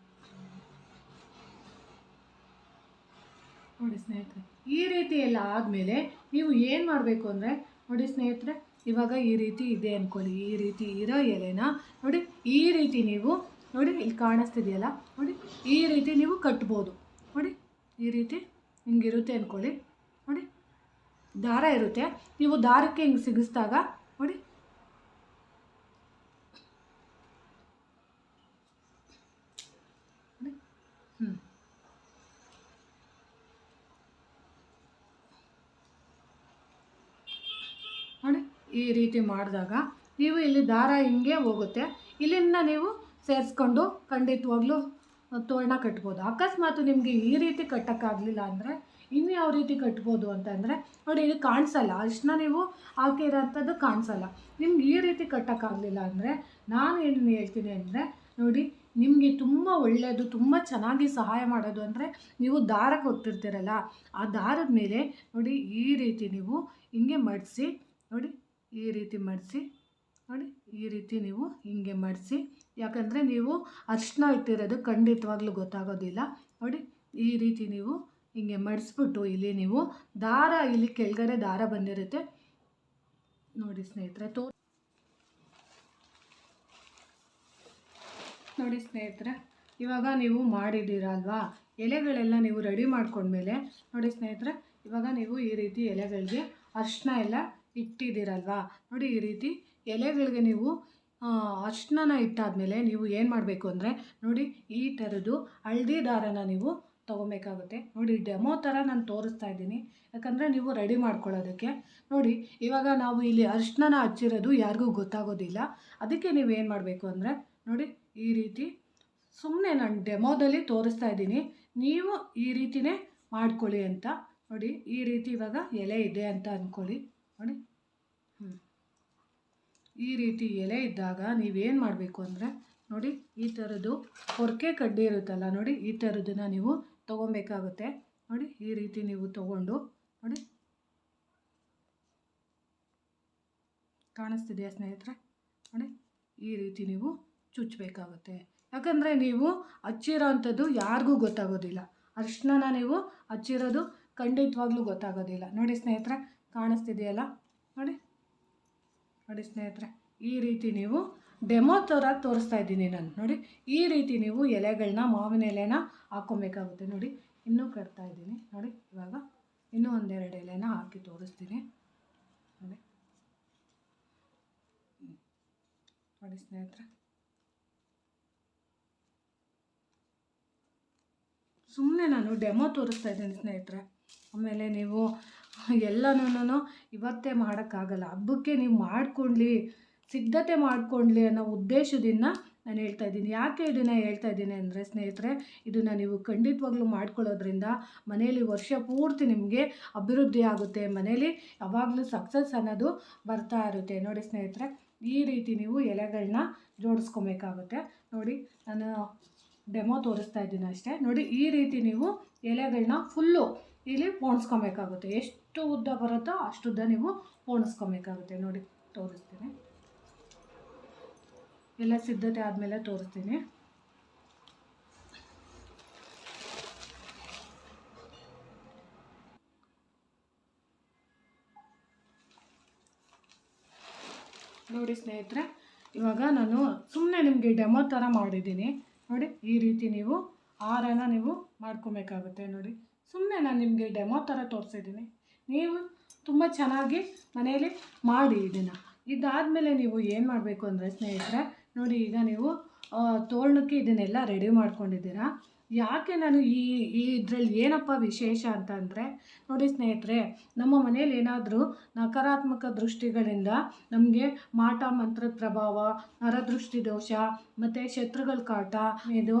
ನೋಡಿ ಸ್ನೇಹಿತರೆ, ಈ ರೀತಿ ಎಲ್ಲ ಆದಮೇಲೆ ನೀವು ಏನು ಮಾಡಬೇಕು ಅಂದರೆ ನೋಡಿ ಸ್ನೇಹಿತರೆ, ಇವಾಗ ಈ ರೀತಿ ಇದೆ ಅಂದ್ಕೊಳ್ಳಿ. ಈ ರೀತಿ ಇರೋ ಎಲೆನ ನೋಡಿ ಈ ರೀತಿ ನೀವು ನೋಡಿ, ಇಲ್ಲಿ ಕಾಣಿಸ್ತಿದೆಯಲ್ಲ ನೋಡಿ, ಈ ರೀತಿ ನೀವು ಕಟ್ಬೋದು ನೋಡಿ. ಈ ರೀತಿ ಹಿಂಗಿರುತ್ತೆ ಅಂದ್ಕೊಳ್ಳಿ ನೋಡಿ, ದಾರ ಇರುತ್ತೆ. ನೀವು ದಾರಕ್ಕೆ ಹಿಂಗೆ ಸಿಗಿಸಿದಾಗ ನೋಡಿ ನೋಡಿ, ಈ ರೀತಿ ಮಾಡಿದಾಗ ನೀವು ಇಲ್ಲಿ ದಾರ ಹಿಂಗೆ ಹೋಗುತ್ತೆ. ಇಲ್ಲಿಂದ ನೀವು ಸೇರಿಸ್ಕೊಂಡು ಖಂಡಿತವಾಗ್ಲೂ ತೋರಣ ಕಟ್ಬೋದು. ಅಕಸ್ಮಾತ್ ನಿಮಗೆ ಈ ರೀತಿ ಕಟ್ಟೋಕ್ಕಾಗಲಿಲ್ಲ ಅಂದರೆ ಇನ್ನು ಯಾವ ರೀತಿ ಕಟ್ಬೋದು ಅಂತಂದರೆ ನೋಡಿ, ಇದು ಕಾಣಿಸಲ್ಲ, ಅರಿಶಿನ ನೀವು ಹಾಕಿರೋಂಥದ್ದು ಕಾಣಿಸಲ್ಲ. ನಿಮ್ಗೆ ಈ ರೀತಿ ಕಟ್ಟೋಕ್ಕಾಗಲಿಲ್ಲ ಅಂದರೆ ನಾನು ಏನು ಹೇಳ್ತೀನಿ ಅಂದರೆ ನೋಡಿ, ನಿಮಗೆ ತುಂಬ ಒಳ್ಳೆಯದು, ತುಂಬ ಚೆನ್ನಾಗಿ ಸಹಾಯ ಮಾಡೋದು ಅಂದರೆ ನೀವು ದಾರ ಕೊಟ್ಟಿರ್ತೀರಲ್ಲ, ಆ ದಾರದ ಮೇಲೆ ನೋಡಿ ಈ ರೀತಿ ನೀವು ಹಿಂಗೆ ಮಡಿಸಿ ನೋಡಿ. ಈ ರೀತಿ ಮಡಿಸಿ ನೋಡಿ, ಈ ರೀತಿ ನೀವು ಹಿಂಗೆ ಮಡಿಸಿ. ಯಾಕಂದರೆ ನೀವು ಅರಿಶಿನ ಇಟ್ಟಿರೋದು ಖಂಡಿತವಾಗ್ಲೂ ಗೊತ್ತಾಗೋದಿಲ್ಲ ನೋಡಿ. ಈ ರೀತಿ ನೀವು ಹಿಂಗೆ ಮಡಿಸ್ಬಿಟ್ಟು ಇಲ್ಲಿ ನೀವು ದಾರ, ಇಲ್ಲಿ ಕೆಳಗಡೆ ದಾರ ಬಂದಿರುತ್ತೆ ನೋಡಿ ಸ್ನೇಹಿತರೆ. ನೋಡಿ ಸ್ನೇಹಿತರೆ, ಇವಾಗ ನೀವು ಮಾಡಿದ್ದೀರಲ್ವಾ, ಎಲೆಗಳೆಲ್ಲ ನೀವು ರೆಡಿ ಮಾಡ್ಕೊಂಡ್ಮೇಲೆ ನೋಡಿ ಸ್ನೇಹಿತರೆ, ಇವಾಗ ನೀವು ಈ ರೀತಿ ಎಲೆಗಳಿಗೆ ಅರಿಶಿನ ಎಲ್ಲ ಇಟ್ಟಿದ್ದೀರಲ್ವಾ ನೋಡಿ. ಈ ರೀತಿ ಎಲೆಗಳಿಗೆ ನೀವು ಅರಿಶಿನ ಇಟ್ಟಾದಮೇಲೆ ನೀವು ಏನು ಮಾಡಬೇಕು ಅಂದರೆ ನೋಡಿ, ಈ ಥರದ್ದು ಹಳದಿ ದಾರನ ನೀವು ತೊಗೊಬೇಕಾಗುತ್ತೆ ನೋಡಿ. ಡೆಮೋ ಥರ ನಾನು ತೋರಿಸ್ತಾ ಇದ್ದೀನಿ, ಯಾಕಂದರೆ ನೀವು ರೆಡಿ ಮಾಡ್ಕೊಳ್ಳೋದಕ್ಕೆ ನೋಡಿ. ಇವಾಗ ನಾವು ಇಲ್ಲಿ ಅರಿಶಿನ ಹಚ್ಚಿರೋದು ಯಾರಿಗೂ ಗೊತ್ತಾಗೋದಿಲ್ಲ. ಅದಕ್ಕೆ ನೀವು ಏನು ಮಾಡಬೇಕು ಅಂದರೆ ನೋಡಿ, ಈ ರೀತಿ ಸುಮ್ಮನೆ ನಾನು ಡೆಮೋದಲ್ಲಿ ತೋರಿಸ್ತಾ ಇದ್ದೀನಿ, ನೀವು ಈ ರೀತಿಯೇ ಮಾಡ್ಕೊಳ್ಳಿ ಅಂತ ನೋಡಿ. ಈ ರೀತಿ ಇವಾಗ ಎಲೆ ಇದೆ ಅಂತ ಅಂದ್ಕೊಳ್ಳಿ ನೋಡಿ. ಈ ರೀತಿ ಎಲೆ ಇದ್ದಾಗ ನೀವೇನು ಮಾಡಬೇಕು ಅಂದರೆ ನೋಡಿ, ಈ ಥರದ್ದು ಹೊರಕೆ ಕಡ್ಡಿ ಇರುತ್ತಲ್ಲ ನೋಡಿ, ಈ ಥರದನ್ನು ನೀವು ತೊಗೊಬೇಕಾಗುತ್ತೆ ನೋಡಿ. ಈ ರೀತಿ ನೀವು ತೊಗೊಂಡು ನೋಡಿ, ಕಾಣಿಸ್ತಿದೆಯಾ ಸ್ನೇಹಿತರೆ ನೋಡಿ, ಈ ರೀತಿ ನೀವು ಚುಚ್ಚಬೇಕಾಗುತ್ತೆ. ಯಾಕಂದರೆ ನೀವು ಹಚ್ಚಿರೋ ಅಂಥದ್ದು ಯಾರಿಗೂ ಗೊತ್ತಾಗೋದಿಲ್ಲ. ಅರಿಶಿನ ನೀವು ಹಚ್ಚಿರೋದು ಖಂಡಿತವಾಗ್ಲೂ ಗೊತ್ತಾಗೋದಿಲ್ಲ ನೋಡಿ ಸ್ನೇಹಿತರೆ. ಕಾಣಿಸ್ತಿದೆಯಲ್ಲ ನೋಡಿ. ನೋಡಿ ಸ್ನೇಹಿತರೆ, ಈ ರೀತಿ ನೀವು ಡೆಮೋ ಥರ ತೋರಿಸ್ತಾ ಇದ್ದೀನಿ ನಾನು ನೋಡಿ. ಈ ರೀತಿ ನೀವು ಎಲೆಗಳನ್ನ, ಮಾವಿನ ಎಲೆನ ಹಾಕ್ಕೊಬೇಕಾಗುತ್ತೆ ನೋಡಿ. ಇನ್ನೂ ಕಟ್ತಾ ಇದ್ದೀನಿ ನೋಡಿ. ಇವಾಗ ಇನ್ನೂ ಒಂದೆರಡು ಎಲೆನ ಹಾಕಿ ತೋರಿಸ್ತೀನಿ ನೋಡಿ. ನೋಡಿ ಸ್ನೇಹಿತರೆ, ಸುಮ್ಮನೆ ನಾನು ಡೆಮೋ ತೋರಿಸ್ತಾ ಇದ್ದೀನಿ ಸ್ನೇಹಿತರೆ. ಆಮೇಲೆ ನೀವು ಎಲ್ಲನೂ ಇವತ್ತೇ ಮಾಡೋಕ್ಕಾಗಲ್ಲ. ಹಬ್ಬಕ್ಕೆ ನೀವು ಮಾಡ್ಕೊಳ್ಳಿ, ಸಿದ್ಧತೆ ಮಾಡ್ಕೊಳ್ಳಿ ಅನ್ನೋ ಉದ್ದೇಶದಿಂದ ನಾನು ಹೇಳ್ತಾ ಇದ್ದೀನಿ. ಯಾಕೆ ಇದನ್ನು ಹೇಳ್ತಾ ಇದ್ದೀನಿ ಅಂದರೆ ಸ್ನೇಹಿತರೆ, ಇದನ್ನು ನೀವು ಖಂಡಿತವಾಗ್ಲೂ ಮಾಡ್ಕೊಳ್ಳೋದ್ರಿಂದ ಮನೆಯಲ್ಲಿ ವರ್ಷ ಪೂರ್ತಿ ನಿಮಗೆ ಅಭಿವೃದ್ಧಿ ಆಗುತ್ತೆ, ಮನೇಲಿ ಯಾವಾಗಲೂ ಸಕ್ಸಸ್ ಅನ್ನೋದು ಬರ್ತಾ ಇರುತ್ತೆ. ನೋಡಿ ಸ್ನೇಹಿತರೆ, ಈ ರೀತಿ ನೀವು ಎಲೆಗಳನ್ನ ಜೋಡಿಸ್ಕೊಬೇಕಾಗುತ್ತೆ ನೋಡಿ. ನಾನು ಡೆಮೋ ತೋರಿಸ್ತಾ ಇದ್ದೀನಿ ಅಷ್ಟೇ. ನೋಡಿ, ಈ ರೀತಿ ನೀವು ಎಲೆಗಳನ್ನ ಫುಲ್ಲು ಇಲ್ಲಿ ಪೋಣಿಸ್ಕೊಬೇಕಾಗುತ್ತೆ. ಎಷ್ಟು ಉದ್ದ ಬರುತ್ತೋ ಅಷ್ಟು ಉದ್ದ ನೀವು ಪೋಣಿಸ್ಕೊಬೇಕಾಗುತ್ತೆ. ನೋಡಿ ತೋರಿಸ್ತೀನಿ, ಎಲ್ಲ ಸಿದ್ಧತೆ ಆದಮೇಲೆ ತೋರಿಸ್ತೀನಿ. ನೋಡಿ ಸ್ನೇಹಿತರೆ, ಇವಾಗ ನಾನು ಸುಮ್ಮನೆ ನಿಮಗೆ ಡೆಮೋ ಥರ ಮಾಡಿದ್ದೀನಿ ನೋಡಿ. ಈ ರೀತಿ ನೀವು ಹಾರನ ನೀವು ಮಾಡ್ಕೊಬೇಕಾಗುತ್ತೆ ನೋಡಿ. ಸುಮ್ಮನೆ ನಾನು ನಿಮಗೆ ಡೆಮೋ ಥರ ತೋರಿಸಿದ್ದೀನಿ. ನೀವು ತುಂಬ ಚೆನ್ನಾಗಿ ಮನೆಯಲ್ಲಿ ಮಾಡಿ ಇದನ್ನು. ಇದಾದಮೇಲೆ ನೀವು ಏನು ಮಾಡಬೇಕು ಅಂದರೆ ಸ್ನೇಹಿತರೆ ನೋಡಿ, ಈಗ ನೀವು ತೋರಣಕ್ಕೆ ಇದನ್ನೆಲ್ಲ ರೆಡಿ ಮಾಡ್ಕೊಂಡಿದ್ದೀರಾ. ಯಾಕೆ ನಾನು ಇದರಲ್ಲಿ ಏನಪ್ಪ ವಿಶೇಷ ಅಂತಂದರೆ ನೋಡಿ ಸ್ನೇಹಿತರೆ, ನಮ್ಮ ಮನೇಲಿ ಏನಾದರೂ ನಕಾರಾತ್ಮಕ ದೃಷ್ಟಿಗಳಿಂದ ನಮಗೆ ಮಾಟ ಮಂತ್ರದ ಪ್ರಭಾವ, ನರದೃಷ್ಟಿ ದೋಷ ಮತ್ತು ಶತ್ರುಗಳ ಕಾಟ, ಇದು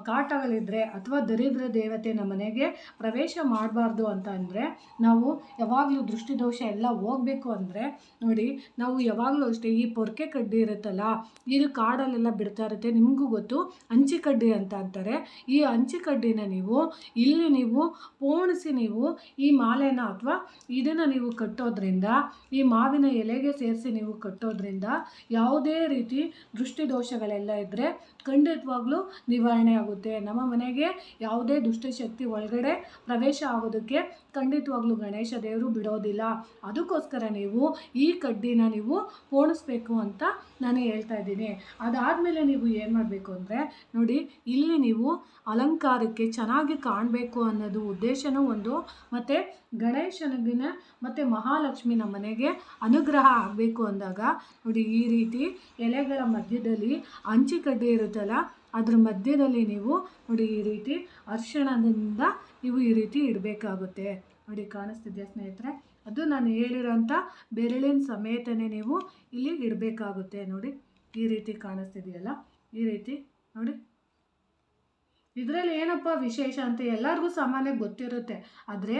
ಕಾಟಗಳಿದ್ದರೆ ಅಥವಾ ದರಿದ್ರ ದೇವತೆ ನಮ್ಮ ಮನೆಗೆ ಪ್ರವೇಶ ಮಾಡಬಾರ್ದು ಅಂತ ಅಂದರೆ ನಾವು ಯಾವಾಗಲೂ ದೃಷ್ಟಿ ದೋಷ ಎಲ್ಲ ಹೋಗಬೇಕು ಅಂದರೆ ನೋಡಿ, ನಾವು ಯಾವಾಗಲೂ ಅಷ್ಟೇ ಈ ಪೊರ್ಕೆ ಕಡ್ಡಿ ಇರುತ್ತಲ್ಲ, ಇದು ಕಾಡಲ್ಲೆಲ್ಲ ಬಿಡ್ತಾ ಇರುತ್ತೆ, ನಿಮಗೂ ಗೊತ್ತು, ಹಂಚಿ ಕಡ್ಡಿ ಅಂತ ಅಂತಾರೆ. ಈ ಹಂಚಿ ಕಡ್ಡಿನ ನೀವು ಇಲ್ಲಿ ನೀವು ಪೋಣಿಸಿ ನೀವು ಈ ಮಾಲೆನ ಅಥವಾ ಇದನ್ನು ನೀವು ಕಟ್ಟೋದ್ರಿಂದ, ಈ ಮಾವಿನ ಎಲೆಗೆ ಸೇರಿಸಿ ನೀವು ಕಟ್ಟೋದ್ರಿಂದ ಯಾವುದೇ ರೀತಿ ದೃಷ್ಟಿ ದೋಷಗಳೆಲ್ಲ ಇದ್ದರೆ ಖಂಡಿತವಾಗ್ಲೂ ನಿವಾರಣೆ ಆಗುತ್ತೆ. ನಮ್ಮ ಮನೆಗೆ ಯಾವುದೇ ದುಷ್ಟಶಕ್ತಿ ಒಳಗಡೆ ಪ್ರವೇಶ ಆಗೋದಕ್ಕೆ ಖಂಡಿತವಾಗ್ಲೂ ಗಣೇಶ ದೇವರು ಬಿಡೋದಿಲ್ಲ. ಅದಕ್ಕೋಸ್ಕರ ನೀವು ಈ ಕಡ್ಡಿನ ನೀವು ಪೋಣಿಸ್ಬೇಕು ಅಂತ ನಾನು ಹೇಳ್ತಾ ಇದ್ದೀನಿ. ಅದಾದಮೇಲೆ ನೀವು ಏನು ಮಾಡಬೇಕು ಅಂದರೆ ನೋಡಿ, ಇಲ್ಲಿ ನೀವು ಅಲಂಕಾರಕ್ಕೆ ಚೆನ್ನಾಗಿ ಕಾಣಬೇಕು ಅನ್ನೋದು ಉದ್ದೇಶನೂ ಒಂದು, ಮತ್ತು ಗಣೇಶನಿಗಿನ ಮತ್ತು ಮಹಾಲಕ್ಷ್ಮಿ ನಮ್ಮ ಮನೆಗೆ ಅನುಗ್ರಹ ಆಗಬೇಕು ಅಂದಾಗ ನೋಡಿ, ಈ ರೀತಿ ಎಲೆಗಳ ಮಧ್ಯದಲ್ಲಿ ಹಂಚಿ ಕಡ್ಡಿ ಇರುತ್ತಲ್ಲ, ಅದ್ರ ಮಧ್ಯದಲ್ಲಿ ನೀವು ನೋಡಿ ಈ ರೀತಿ ಅರಿಶಿಣದಿಂದ ನೀವು ಈ ರೀತಿ ಇಡಬೇಕಾಗುತ್ತೆ ನೋಡಿ. ಕಾಣಿಸ್ತಿದೆಯಾ ಸ್ನೇಹಿತರೆ? ಅದು ನಾನು ಹೇಳಿರೋಂಥ ಬೆರಳಿನ ಸಮೇತನೇ ನೀವು ಇಲ್ಲಿ ಇಡಬೇಕಾಗುತ್ತೆ ನೋಡಿ. ಈ ರೀತಿ ಕಾಣಿಸ್ತಿದೆಯಲ್ಲ, ಈ ರೀತಿ ನೋಡಿ. ಇದರಲ್ಲಿ ಏನಪ್ಪ ವಿಶೇಷ ಅಂತ ಎಲ್ಲರಿಗೂ ಸಾಮಾನ್ಯ ಗೊತ್ತಿರುತ್ತೆ. ಆದರೆ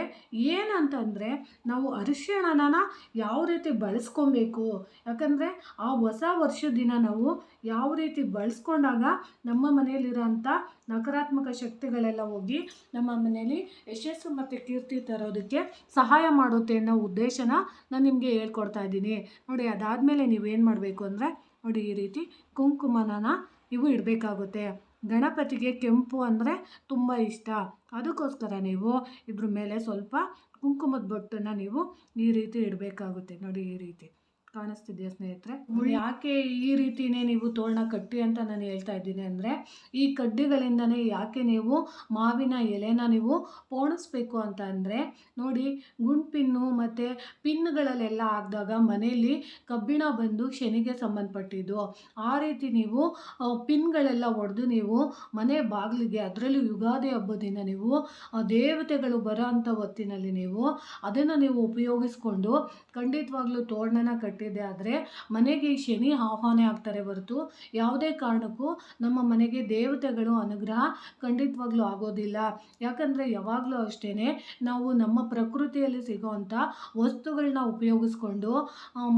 ಏನಂತಂದರೆ ನಾವು ಅರಿಶಿಣನ ಯಾವ ರೀತಿ ಬಳಸ್ಕೊಬೇಕು, ಯಾಕಂದರೆ ಆ ಹೊಸ ವರ್ಷದ ದಿನ ನಾವು ಯಾವ ರೀತಿ ಬಳಸ್ಕೊಂಡಾಗ ನಮ್ಮ ಮನೆಯಲ್ಲಿರೋಂಥ ನಕಾರಾತ್ಮಕ ಶಕ್ತಿಗಳೆಲ್ಲ ಹೋಗಿ ನಮ್ಮ ಮನೆಯಲ್ಲಿ ಯಶಸ್ಸು ಮತ್ತು ಕೀರ್ತಿ ತರೋದಕ್ಕೆ ಸಹಾಯ ಮಾಡುತ್ತೆ ಅನ್ನೋ ಉದ್ದೇಶನ ನಾನು ನಿಮಗೆ ಹೇಳ್ಕೊಡ್ತಾ ಇದ್ದೀನಿ ನೋಡಿ. ಅದಾದಮೇಲೆ ನೀವೇನು ಮಾಡಬೇಕು ಅಂದರೆ ನೋಡಿ, ಈ ರೀತಿ ಕುಂಕುಮನ ನೀವು ಇಡಬೇಕಾಗುತ್ತೆ. ಗಣಪತಿಗೆ ಕೆಂಪು ಅಂದರೆ ತುಂಬ ಇಷ್ಟ, ಅದಕ್ಕೋಸ್ಕರ ನೀವು ಇದ್ರ ಮೇಲೆ ಸ್ವಲ್ಪ ಕುಂಕುಮದ ಬೊಟ್ಟನ್ನು ನೀವು ಈ ರೀತಿ ಇಡಬೇಕಾಗುತ್ತೆ ನೋಡಿ. ಈ ರೀತಿ ಕಾಣಿಸ್ತಿದೆಯಾ ಸ್ನೇಹಿತರೆ? ಯಾಕೆ ಈ ರೀತಿಯೇ ನೀವು ತೋರಣ ಕಟ್ಟಿ ಅಂತ ನಾನು ಹೇಳ್ತಾ ಇದ್ದೀನಿ ಅಂದರೆ, ಈ ಕಡ್ಡಿಗಳಿಂದನೇ ಯಾಕೆ ನೀವು ಮಾವಿನ ಎಲೆನ ನೀವು ಪೋಣಿಸ್ಬೇಕು ಅಂತ ಅಂದರೆ ನೋಡಿ, ಗುಂಡ್ಪಿನ್ನು ಮತ್ತು ಪಿನ್ನುಗಳಲ್ಲೆಲ್ಲ ಹಾಕಿದಾಗ ಮನೆಯಲ್ಲಿ ಕಬ್ಬಿಣ ಬಂದು ಶನಿಗೆ ಸಂಬಂಧಪಟ್ಟಿದ್ದು, ಆ ರೀತಿ ನೀವು ಪಿನ್ಗಳೆಲ್ಲ ಹೊಡೆದು ನೀವು ಮನೆ ಬಾಗಿಲಿಗೆ, ಅದರಲ್ಲೂ ಯುಗಾದಿ ಹಬ್ಬದಿಂದ ನೀವು ದೇವತೆಗಳು ಬರೋ ಅಂಥ ಹೊತ್ತಿನಲ್ಲಿ ನೀವು ಅದನ್ನು ನೀವು ಉಪಯೋಗಿಸ್ಕೊಂಡು ಖಂಡಿತವಾಗ್ಲೂ ತೋರಣನ ಕಟ್ಟಿದೆ ಆದರೆ ಮನೆಗೆ ಶನಿ ಆಹ್ವಾನ ಆಗ್ತಾರೆ ಹೊರತು ಯಾವುದೇ ಕಾರಣಕ್ಕೂ ನಮ್ಮ ಮನೆಗೆ ದೇವತೆಗಳು ಅನುಗ್ರಹ ಖಂಡಿತವಾಗ್ಲೂ ಆಗೋದಿಲ್ಲ. ಯಾಕಂದರೆ ಯಾವಾಗಲೂ ಅಷ್ಟೇ ನಾವು ನಮ್ಮ ಪ್ರಕೃತಿಯಲ್ಲಿ ಸಿಗೋವಂಥ ವಸ್ತುಗಳನ್ನ ಉಪಯೋಗಿಸ್ಕೊಂಡು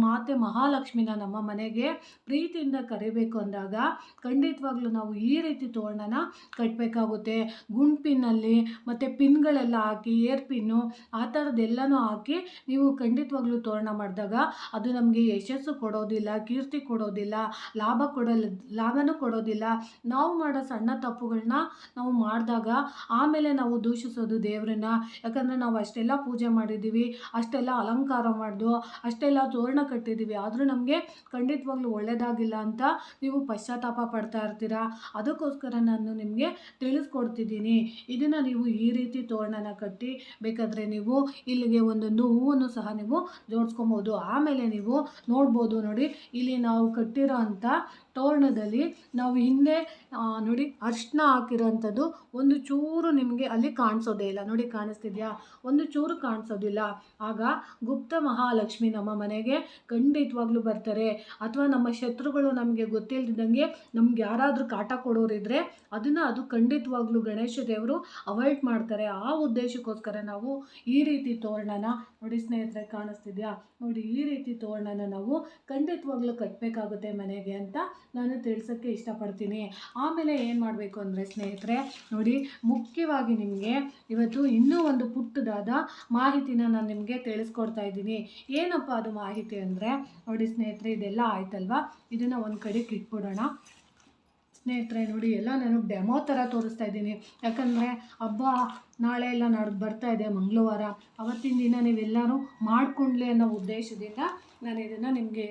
ಮಾತೆ ಮಹಾಲಕ್ಷ್ಮಿನ ನಮ್ಮ ಮನೆಗೆ ಪ್ರೀತಿಯಿಂದ ಕರಿಬೇಕು ಅಂದಾಗ ಖಂಡಿತವಾಗ್ಲೂ ನಾವು ಈ ರೀತಿ ತೋರಣನ ಕಟ್ಟಬೇಕಾಗುತ್ತೆ. ಗುಂಡ್ಪಿನ್ನಲ್ಲಿ ಮತ್ತು ಪಿನ್ಗಳೆಲ್ಲ ಹಾಕಿ, ಏರ್ ಪಿನ್ನು ಆ ಥರದ್ದೆಲ್ಲನೂ ಹಾಕಿ ನೀವು ಖಂಡಿತವಾಗ್ಲೂ ತೋರಣ ಮಾಡಿದಾಗ ಅದು ನಮಗೆ ನಮಗೆ ಯಶಸ್ಸು ಕೊಡೋದಿಲ್ಲ, ಕೀರ್ತಿ ಕೊಡೋದಿಲ್ಲ, ಲಾಭನೂ ಕೊಡೋದಿಲ್ಲ. ನಾವು ಮಾಡೋ ಸಣ್ಣ ತಪ್ಪುಗಳನ್ನ ನಾವು ಮಾಡಿದಾಗ ಆಮೇಲೆ ನಾವು ದೂಷಿಸೋದು ದೇವ್ರನ್ನ. ಯಾಕಂದರೆ ನಾವು ಅಷ್ಟೆಲ್ಲ ಪೂಜೆ ಮಾಡಿದ್ದೀವಿ, ಅಷ್ಟೆಲ್ಲ ಅಲಂಕಾರ ಮಾಡ್ದು, ಅಷ್ಟೆಲ್ಲ ತೋರಣ ಕಟ್ಟಿದ್ದೀವಿ, ಆದರೂ ನಮಗೆ ಖಂಡಿತವಾಗ್ಲೂ ಒಳ್ಳೆಯದಾಗಿಲ್ಲ ಅಂತ ನೀವು ಪಶ್ಚಾತ್ತಾಪ ಪಡ್ತಾ ಇರ್ತೀರ. ಅದಕ್ಕೋಸ್ಕರ ನಾನು ನಿಮಗೆ ತಿಳಿಸ್ಕೊಡ್ತಿದ್ದೀನಿ. ಇದನ್ನು ನೀವು ಈ ರೀತಿ ತೋರಣನ ಕಟ್ಟಿ ಬೇಕಾದರೆ ನೀವು ಇಲ್ಲಿಗೆ ಒಂದೊಂದು ಹೂವನ್ನು ಸಹ ನೀವು ಜೋಡಿಸ್ಕೊಬೋದು. ಆಮೇಲೆ ನೀವು ನೋಡ್ಬೋದು ನೋಡಿ, ಇಲ್ಲಿ ನಾವು ಕಟ್ಟಿರೋ ಅಂಥ ತೋರಣದಲ್ಲಿ ನಾವು ಹಿಂದೆ ನೋಡಿ ಅರ್ಶಿನ ಹಾಕಿರೋಂಥದ್ದು ಒಂದು ಚೂರು ನಿಮಗೆ ಅಲ್ಲಿ ಕಾಣಿಸೋದೇ ಇಲ್ಲ. ನೋಡಿ ಕಾಣಿಸ್ತಿದ್ಯಾ? ಒಂದು ಚೂರು ಕಾಣಿಸೋದಿಲ್ಲ. ಆಗ ಗುಪ್ತ ಮಹಾಲಕ್ಷ್ಮಿ ನಮ್ಮ ಮನೆಗೆ ಖಂಡಿತವಾಗ್ಲೂ ಬರ್ತಾರೆ. ಅಥವಾ ನಮ್ಮ ಶತ್ರುಗಳು ನಮಗೆ ಗೊತ್ತಿಲ್ಲದಂಗೆ ನಮ್ಗೆ ಯಾರಾದರೂ ಕಾಟ ಕೊಡೋರಿದ್ರೆ ಅದು ಖಂಡಿತವಾಗ್ಲೂ ಗಣೇಶ ದೇವರು ಅವಾಯ್ಡ್ ಮಾಡ್ತಾರೆ. ಆ ಉದ್ದೇಶಕ್ಕೋಸ್ಕರ ನಾವು ಈ ರೀತಿ ತೋರಣನ ನೋಡಿ ಸ್ನೇಹಿತರೆ, ಕಾಣಿಸ್ತಿದ್ಯಾ? ನೋಡಿ ಈ ರೀತಿ ತೋರಣನ ನಾವು ಖಂಡಿತವಾಗ್ಲೂ ಕಟ್ಟಬೇಕಾಗುತ್ತೆ ಮನೆಗೆ ಅಂತ ನಾನು ತಿಳಿಸೋಕ್ಕೆ ಇಷ್ಟಪಡ್ತೀನಿ. ಆಮೇಲೆ ಏನು ಮಾಡಬೇಕು ಅಂದರೆ ಸ್ನೇಹಿತರೆ ನೋಡಿ, ಮುಖ್ಯವಾಗಿ ನಿಮಗೆ ಇವತ್ತು ಇನ್ನೂ ಒಂದು ಪುಟ್ಟದಾದ ಮಾಹಿತಿನ ನಾನು ನಿಮಗೆ ತಿಳಿಸ್ಕೊಡ್ತಾ ಇದ್ದೀನಿ. ಏನಪ್ಪ ಅದು ಮಾಹಿತಿ ಅಂದರೆ ನೋಡಿ ಸ್ನೇಹಿತರೆ, ಇದೆಲ್ಲ ಆಯ್ತಲ್ವಾ, ಇದನ್ನು ಒಂದು ಕಡೆಗೆ ಇಟ್ಬಿಡೋಣ. ಸ್ನೇಹಿತರೆ ನೋಡಿ, ಎಲ್ಲ ನಾನು ಡೆಮೋ ಥರ ತೋರಿಸ್ತಾ ಇದ್ದೀನಿ. ಯಾಕಂದರೆ ಹಬ್ಬ ನಾಳೆ ಎಲ್ಲ ಬರ್ತಾ ಇದೆ, ಮಂಗಳವಾರ. ಅವತ್ತಿನ ದಿನ ನೀವೆಲ್ಲರೂ ಮಾಡಿಕೊಂಡ್ಲಿ ಅನ್ನೋ ಉದ್ದೇಶದಿಂದ ನಾನು ಇದನ್ನು ನಿಮಗೆ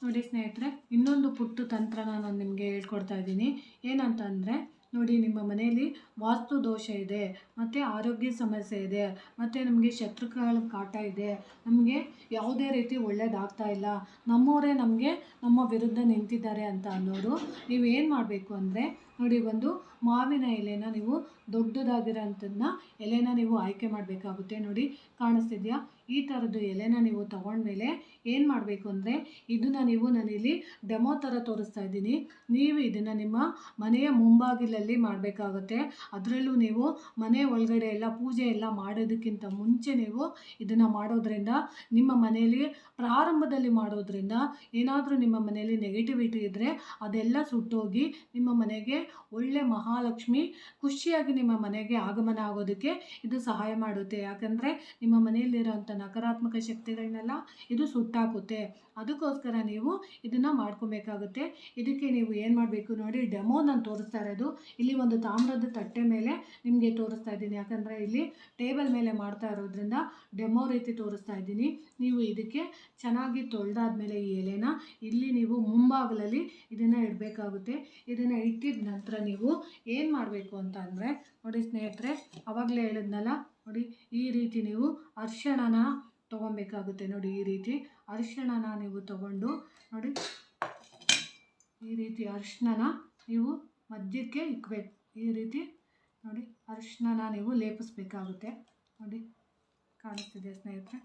ನೋಡಿ ಸ್ನೇಹಿತರೆ, ಇನ್ನೊಂದು ಪುಟ್ಟ ತಂತ್ರನ ನಾನು ನಿಮಗೆ ಹೇಳ್ಕೊಡ್ತಾ ಇದ್ದೀನಿ. ಏನಂತ ಅಂದರೆ ನೋಡಿ, ನಿಮ್ಮ ಮನೆಯಲ್ಲಿ ವಾಸ್ತು ದೋಷ ಇದೆ, ಮತ್ತು ಆರೋಗ್ಯ ಸಮಸ್ಯೆ ಇದೆ, ಮತ್ತು ನಮಗೆ ಶತ್ರುಗಳ ಕಾಟ ಇದೆ, ನಮಗೆ ಯಾವುದೇ ರೀತಿ ಒಳ್ಳೇದಾಗ್ತಾ ಇಲ್ಲ, ನಮ್ಮವರೇ ನಮಗೆ ನಮ್ಮ ವಿರುದ್ಧ ನಿಂತಿದ್ದಾರೆ ಅಂತ ಅನ್ನೋರು ನೀವೇನು ಮಾಡಬೇಕು ಅಂದರೆ ನೋಡಿ, ಒಂದು ಮಾವಿನ ಎಲೆನ ನೀವು ದೊಡ್ಡದಾಗಿರೋಂಥದ್ದನ್ನ ಎಲೆನ ನೀವು ಆಯ್ಕೆ ಮಾಡಬೇಕಾಗುತ್ತೆ. ನೋಡಿ ಕಾಣಿಸ್ತಿದೆಯಾ? ಈ ಥರದ್ದು ಎಲೆನ ನೀವು ತೊಗೊಂಡ್ಮೇಲೆ ಏನು ಮಾಡಬೇಕು ಅಂದರೆ ಇದನ್ನು ನಾನಿಲ್ಲಿ ಡೆಮೋ ಥರ ತೋರಿಸ್ತಾ ಇದ್ದೀನಿ. ನೀವು ಇದನ್ನು ನಿಮ್ಮ ಮನೆಯ ಮುಂಭಾಗಿಲಲ್ಲಿ ಮಾಡಬೇಕಾಗುತ್ತೆ. ಅದರಲ್ಲೂ ನೀವು ಮನೆ ಒಳಗಡೆ ಎಲ್ಲ ಪೂಜೆ ಎಲ್ಲ ಮಾಡೋದಕ್ಕಿಂತ ಮುಂಚೆ ನೀವು ಇದನ್ನು ಮಾಡೋದ್ರಿಂದ, ನಿಮ್ಮ ಮನೆಯಲ್ಲಿ ಪ್ರಾರಂಭದಲ್ಲಿ ಮಾಡೋದ್ರಿಂದ ಏನಾದರೂ ನಿಮ್ಮ ಮನೆಯಲ್ಲಿ ನೆಗೆಟಿವಿಟಿ ಇದ್ದರೆ ಅದೆಲ್ಲ ಸುಟ್ಟೋಗಿ ನಿಮ್ಮ ಮನೆಗೆ ಒಳ್ಳೆ ಮಹಾಲಕ್ಷ್ಮಿ ಖುಷಿಯಾಗಿ ನಿಮ್ಮ ಮನೆಗೆ ಆಗಮನ ಆಗೋದಕ್ಕೆ ಇದು ಸಹಾಯ ಮಾಡುತ್ತೆ. ಯಾಕಂದರೆ ನಿಮ್ಮ ಮನೆಯಲ್ಲಿರೋಂಥ ನಕಾರಾತ್ಮಕ ಶಕ್ತಿಗಳನ್ನೆಲ್ಲ ಇದು ಸುಟ್ಟಾಕುತ್ತೆ. ಅದಕ್ಕೋಸ್ಕರ ನೀವು ಇದನ್ನು ಮಾಡ್ಕೊಬೇಕಾಗುತ್ತೆ. ಇದಕ್ಕೆ ನೀವು ಏನು ಮಾಡಬೇಕು ನೋಡಿ, ಡೆಮೋ ನಾನು ತೋರಿಸ್ತಾ ಇರೋದು ಇಲ್ಲಿ ಒಂದು ತಾಮ್ರದ ತಟ್ಟೆ ಮೇಲೆ ನಿಮಗೆ ತೋರಿಸ್ತಾ ಇದ್ದೀನಿ. ಯಾಕಂದರೆ ಇಲ್ಲಿ ಟೇಬಲ್ ಮೇಲೆ ಮಾಡ್ತಾ ಇರೋದ್ರಿಂದ ಡೆಮೋ ರೀತಿ ತೋರಿಸ್ತಾ ಇದ್ದೀನಿ. ನೀವು ಇದಕ್ಕೆ ಚೆನ್ನಾಗಿ ತೊಳೆದಾದ್ಮೇಲೆ ಈ ಎಲೆನ ಇಲ್ಲಿ ನೀವು ಮುಂಭಾಗದಲ್ಲಿ ಇದನ್ನು ಇಡಬೇಕಾಗುತ್ತೆ. ಇದನ್ನು ಇಟ್ಟಿದ ನಂತರ ನೀವು ಏನು ಮಾಡಬೇಕು ಅಂತ ಅಂದರೆ ನೋಡಿ ಸ್ನೇಹಿತರೆ, ಆವಾಗಲೇ ಹೇಳಿದ್ನಲ್ಲ ನೋಡಿ, ಈ ರೀತಿ ನೀವು ಅರಿಶಿಣನ ತೊಗೊಬೇಕಾಗುತ್ತೆ. ನೋಡಿ ಈ ರೀತಿ ಅರಿಶಿಣನ ನೀವು ತಗೊಂಡು ನೋಡಿ, ಈ ರೀತಿ ಅರಿಶಿಣನ ನೀವು ಮಧ್ಯಕ್ಕೆ ಇಕ್ಬೇಕು. ಈ ರೀತಿ ನೋಡಿ ಅರಿಶಿಣನ ನೀವು ಲೇಪಿಸ್ಬೇಕಾಗುತ್ತೆ. ನೋಡಿ ಕಾಣಿಸ್ತಿದೆ ಸ್ನೇಹಿತರೆ?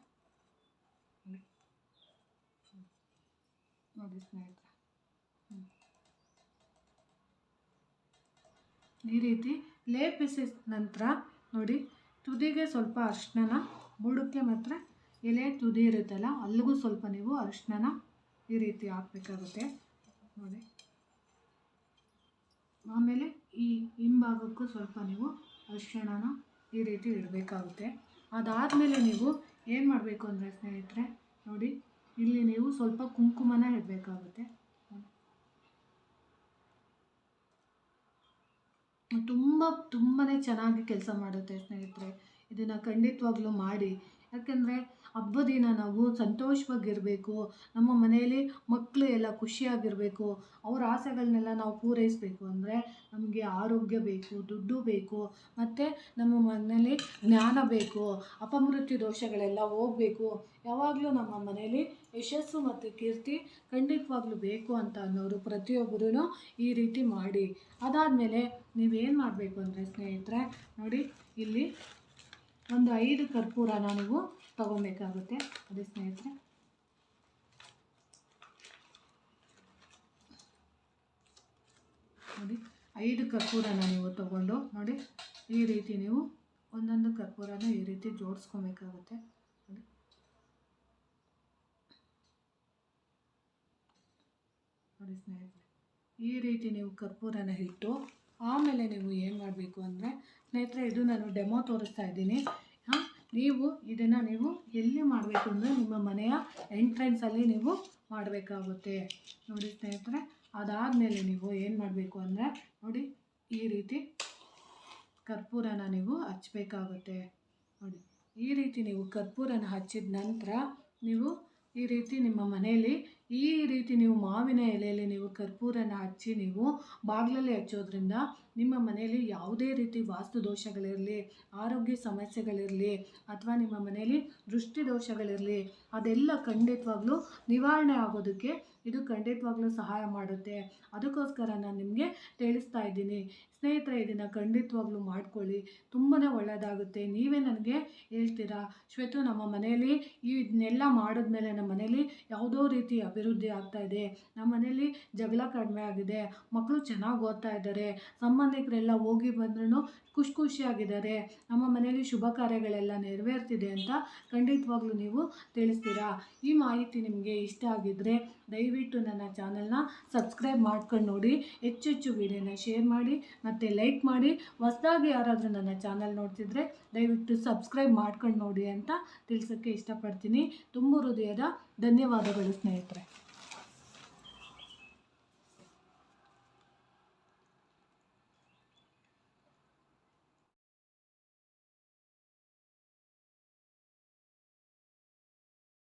ನೋಡಿ ಸ್ನೇಹಿತರೆ, ಈ ರೀತಿ ಲೇಪಿಸಿದ ನಂತರ ನೋಡಿ, ತುದಿಗೆ ಸ್ವಲ್ಪ ಅರಿಶಿಣನ, ಬುಡಕ್ಕೆ ಮಾತ್ರ ಎಲೆ ತುದಿ ಇರುತ್ತಲ್ಲ ಅಲ್ಲಿಗೂ ಸ್ವಲ್ಪ ನೀವು ಅರಿಶಿಣನ ಈ ರೀತಿ ಹಾಕಬೇಕಾಗುತ್ತೆ. ನೋಡಿ, ಆಮೇಲೆ ಈ ಹಿಂಭಾಗಕ್ಕೂ ಸ್ವಲ್ಪ ನೀವು ಅರಿಶಿಣನ ಈ ರೀತಿ ಇಡಬೇಕಾಗುತ್ತೆ. ಅದಾದಮೇಲೆ ನೀವು ಏನು ಮಾಡಬೇಕು ಅಂದರೆ ಸ್ನೇಹಿತರೆ ನೋಡಿ, ಇಲ್ಲಿ ನೀವು ಸ್ವಲ್ಪ ಕುಂಕುಮನ ಇಡಬೇಕಾಗುತ್ತೆ. ತುಂಬಾ ಚೆನ್ನಾಗಿ ಕೆಲಸ ಮಾಡುತ್ತೆ ಸ್ನೇಹಿತರೆ. ಇದನ್ನು ಖಂಡಿತವಾಗ್ಲೂ ಮಾಡಿ. ಯಾಕೆಂದರೆ ಹಬ್ಬದ ದಿನ ನಾವು ಸಂತೋಷವಾಗಿರಬೇಕು, ನಮ್ಮ ಮನೆಯಲ್ಲಿ ಮಕ್ಕಳು ಎಲ್ಲ ಖುಷಿಯಾಗಿರಬೇಕು, ಅವ್ರ ಆಸೆಗಳನ್ನೆಲ್ಲ ನಾವು ಪೂರೈಸಬೇಕು ಅಂದರೆ ನಮಗೆ ಆರೋಗ್ಯ ಬೇಕು, ದುಡ್ಡು ಬೇಕು, ಮತ್ತು ನಮ್ಮ ಮನೆಯಲ್ಲಿ ಜ್ಞಾನ ಬೇಕು, ಅಪಮೃತ್ಯು ದೋಷಗಳೆಲ್ಲ ಹೋಗಬೇಕು. ಯಾವಾಗಲೂ ನಮ್ಮ ಮನೆಯಲ್ಲಿ ಯಶಸ್ಸು ಮತ್ತು ಕೀರ್ತಿ ಖಂಡಿತವಾಗ್ಲೂ ಬೇಕು ಅಂತ ಅನ್ನೋರು ಪ್ರತಿಯೊಬ್ಬರೂ ಈ ರೀತಿ ಮಾಡಿ. ಅದಾದಮೇಲೆ ನೀವೇನು ಮಾಡಬೇಕು ಅಂದರೆ ಸ್ನೇಹಿತರೆ ನೋಡಿ, ಇಲ್ಲಿ ಒಂದು 5 ಕರ್ಪೂರನ ನೀವು ತಗೊಬೇಕಾಗುತ್ತೆ. ಅದೇ ಸ್ನೇಹಿತರೆ, ನೋಡಿ 5 ಕರ್ಪೂರನ ನೀವು ತಗೊಂಡು ನೋಡಿ, ಈ ರೀತಿ ನೀವು ಒಂದೊಂದು ಕರ್ಪೂರನ ಈ ರೀತಿ ಜೋಡಿಸ್ಕೊಬೇಕಾಗುತ್ತೆ. ನೋಡಿ, ನೋಡಿ ಸ್ನೇಹಿತರೆ, ಈ ರೀತಿ ನೀವು ಕರ್ಪೂರನ ಇಟ್ಟು ಆಮೇಲೆ ನೀವು ಏನು ಮಾಡಬೇಕು ಅಂದರೆ ಸ್ನೇಹಿತರೆ, ಇದು ನಾನು ಡೆಮೋ ತೋರಿಸ್ತಾ ಇದ್ದೀನಿ. ನೀವು ಇದನ್ನು ನೀವು ಎಲ್ಲಿ ಮಾಡಬೇಕು ಅಂದರೆ ನಿಮ್ಮ ಮನೆಯ ಎಂಟ್ರೆನ್ಸಲ್ಲಿ ನೀವು ಮಾಡಬೇಕಾಗುತ್ತೆ ನೋಡಿ ಸ್ನೇಹಿತರೆ. ಅದಾದಮೇಲೆ ನೀವು ಏನು ಮಾಡಬೇಕು ಅಂದರೆ ನೋಡಿ, ಈ ರೀತಿ ಕರ್ಪೂರನ ನೀವು ಹಚ್ಚಬೇಕಾಗುತ್ತೆ ನೋಡಿ. ಈ ರೀತಿ ನೀವು ಕರ್ಪೂರನ ಹಚ್ಚಿದ ನಂತರ ನೀವು ಈ ರೀತಿ ನಿಮ್ಮ ಮನೆಯಲ್ಲಿ ಈ ರೀತಿ ನೀವು ಮಾವಿನ ಎಲೆಯಲ್ಲಿ ನೀವು ಕರ್ಪೂರನ ಹಚ್ಚಿ ನೀವು ಬಾಗಿಲಲ್ಲಿ ಹಚ್ಚೋದ್ರಿಂದ ನಿಮ್ಮ ಮನೆಯಲ್ಲಿ ಯಾವುದೇ ರೀತಿ ವಾಸ್ತು ದೋಷಗಳಿರಲಿ, ಆರೋಗ್ಯ ಸಮಸ್ಯೆಗಳಿರಲಿ, ಅಥವಾ ನಿಮ್ಮ ಮನೆಯಲ್ಲಿ ದೃಷ್ಟಿ ದೋಷಗಳಿರಲಿ, ಅದೆಲ್ಲ ಖಂಡಿತವಾಗ್ಲೂ ನಿವಾರಣೆ ಆಗೋದಕ್ಕೆ ಇದು ಖಂಡಿತವಾಗ್ಲೂ ಸಹಾಯ ಮಾಡುತ್ತೆ. ಅದಕ್ಕೋಸ್ಕರ ನಾನು ನಿಮಗೆ ತಿಳಿಸ್ತಾ ಇದ್ದೀನಿ ಸ್ನೇಹಿತರೆ. ಇದನ್ನು ಖಂಡಿತವಾಗ್ಲೂ ಮಾಡ್ಕೊಳ್ಳಿ, ತುಂಬಾ ಒಳ್ಳೆಯದಾಗುತ್ತೆ. ನೀವೇ ನನಗೆ ಹೇಳ್ತೀರಾ, ಶ್ವೇತು ನಮ್ಮ ಮನೆಯಲ್ಲಿ ಇದನ್ನೆಲ್ಲ ಮಾಡಿದ್ಮೇಲೆ ನಮ್ಮ ಮನೇಲಿ ಯಾವುದೋ ರೀತಿ ಅಭಿವೃದ್ಧಿ ಆಗ್ತಾಯಿದೆ, ನಮ್ಮ ಮನೇಲಿ ಜಗಳ ಕಡಿಮೆ ಆಗಿದೆ, ಮಕ್ಕಳು ಚೆನ್ನಾಗಿ ಓದ್ತಾ ಇದ್ದಾರೆ, ಸಂಬಂಧಿಕರೆಲ್ಲ ಹೋಗಿ ಬಂದ್ರೂ ಖುಷಿಯಾಗಿದ್ದಾರೆ, ನಮ್ಮ ಮನೆಯಲ್ಲಿ ಶುಭ ಕಾರ್ಯಗಳೆಲ್ಲ ನೆರವೇರ್ತಿದೆ ಅಂತ ಖಂಡಿತವಾಗ್ಲೂ ನೀವು ತಿಳಿಸ್ತೀರಾ. ಈ ಮಾಹಿತಿ ನಿಮಗೆ ಇಷ್ಟ ಆಗಿದ್ದರೆ ದಯವಿಟ್ಟು ನನ್ನ ಚಾನಲ್ನ ಸಬ್ಸ್ಕ್ರೈಬ್ ಮಾಡ್ಕೊಂಡು ನೋಡಿ, ಹೆಚ್ಚೆಚ್ಚು ವಿಡಿಯೋನ ಶೇರ್ ಮಾಡಿ ಮತ್ತು ಲೈಕ್ ಮಾಡಿ. ಹೊಸದಾಗಿ ಯಾರಾದರೂ ನನ್ನ ಚಾನಲ್ ನೋಡ್ತಿದ್ರೆ ದಯವಿಟ್ಟು ಸಬ್ಸ್ಕ್ರೈಬ್ ಮಾಡ್ಕೊಂಡು ನೋಡಿ ಅಂತ ತಿಳಿಸೋಕ್ಕೆ ಇಷ್ಟಪಡ್ತೀನಿ. ತುಂಬ ಹೃದಯದ ಧನ್ಯವಾದಗಳು ಸ್ನೇಹಿತರೆ.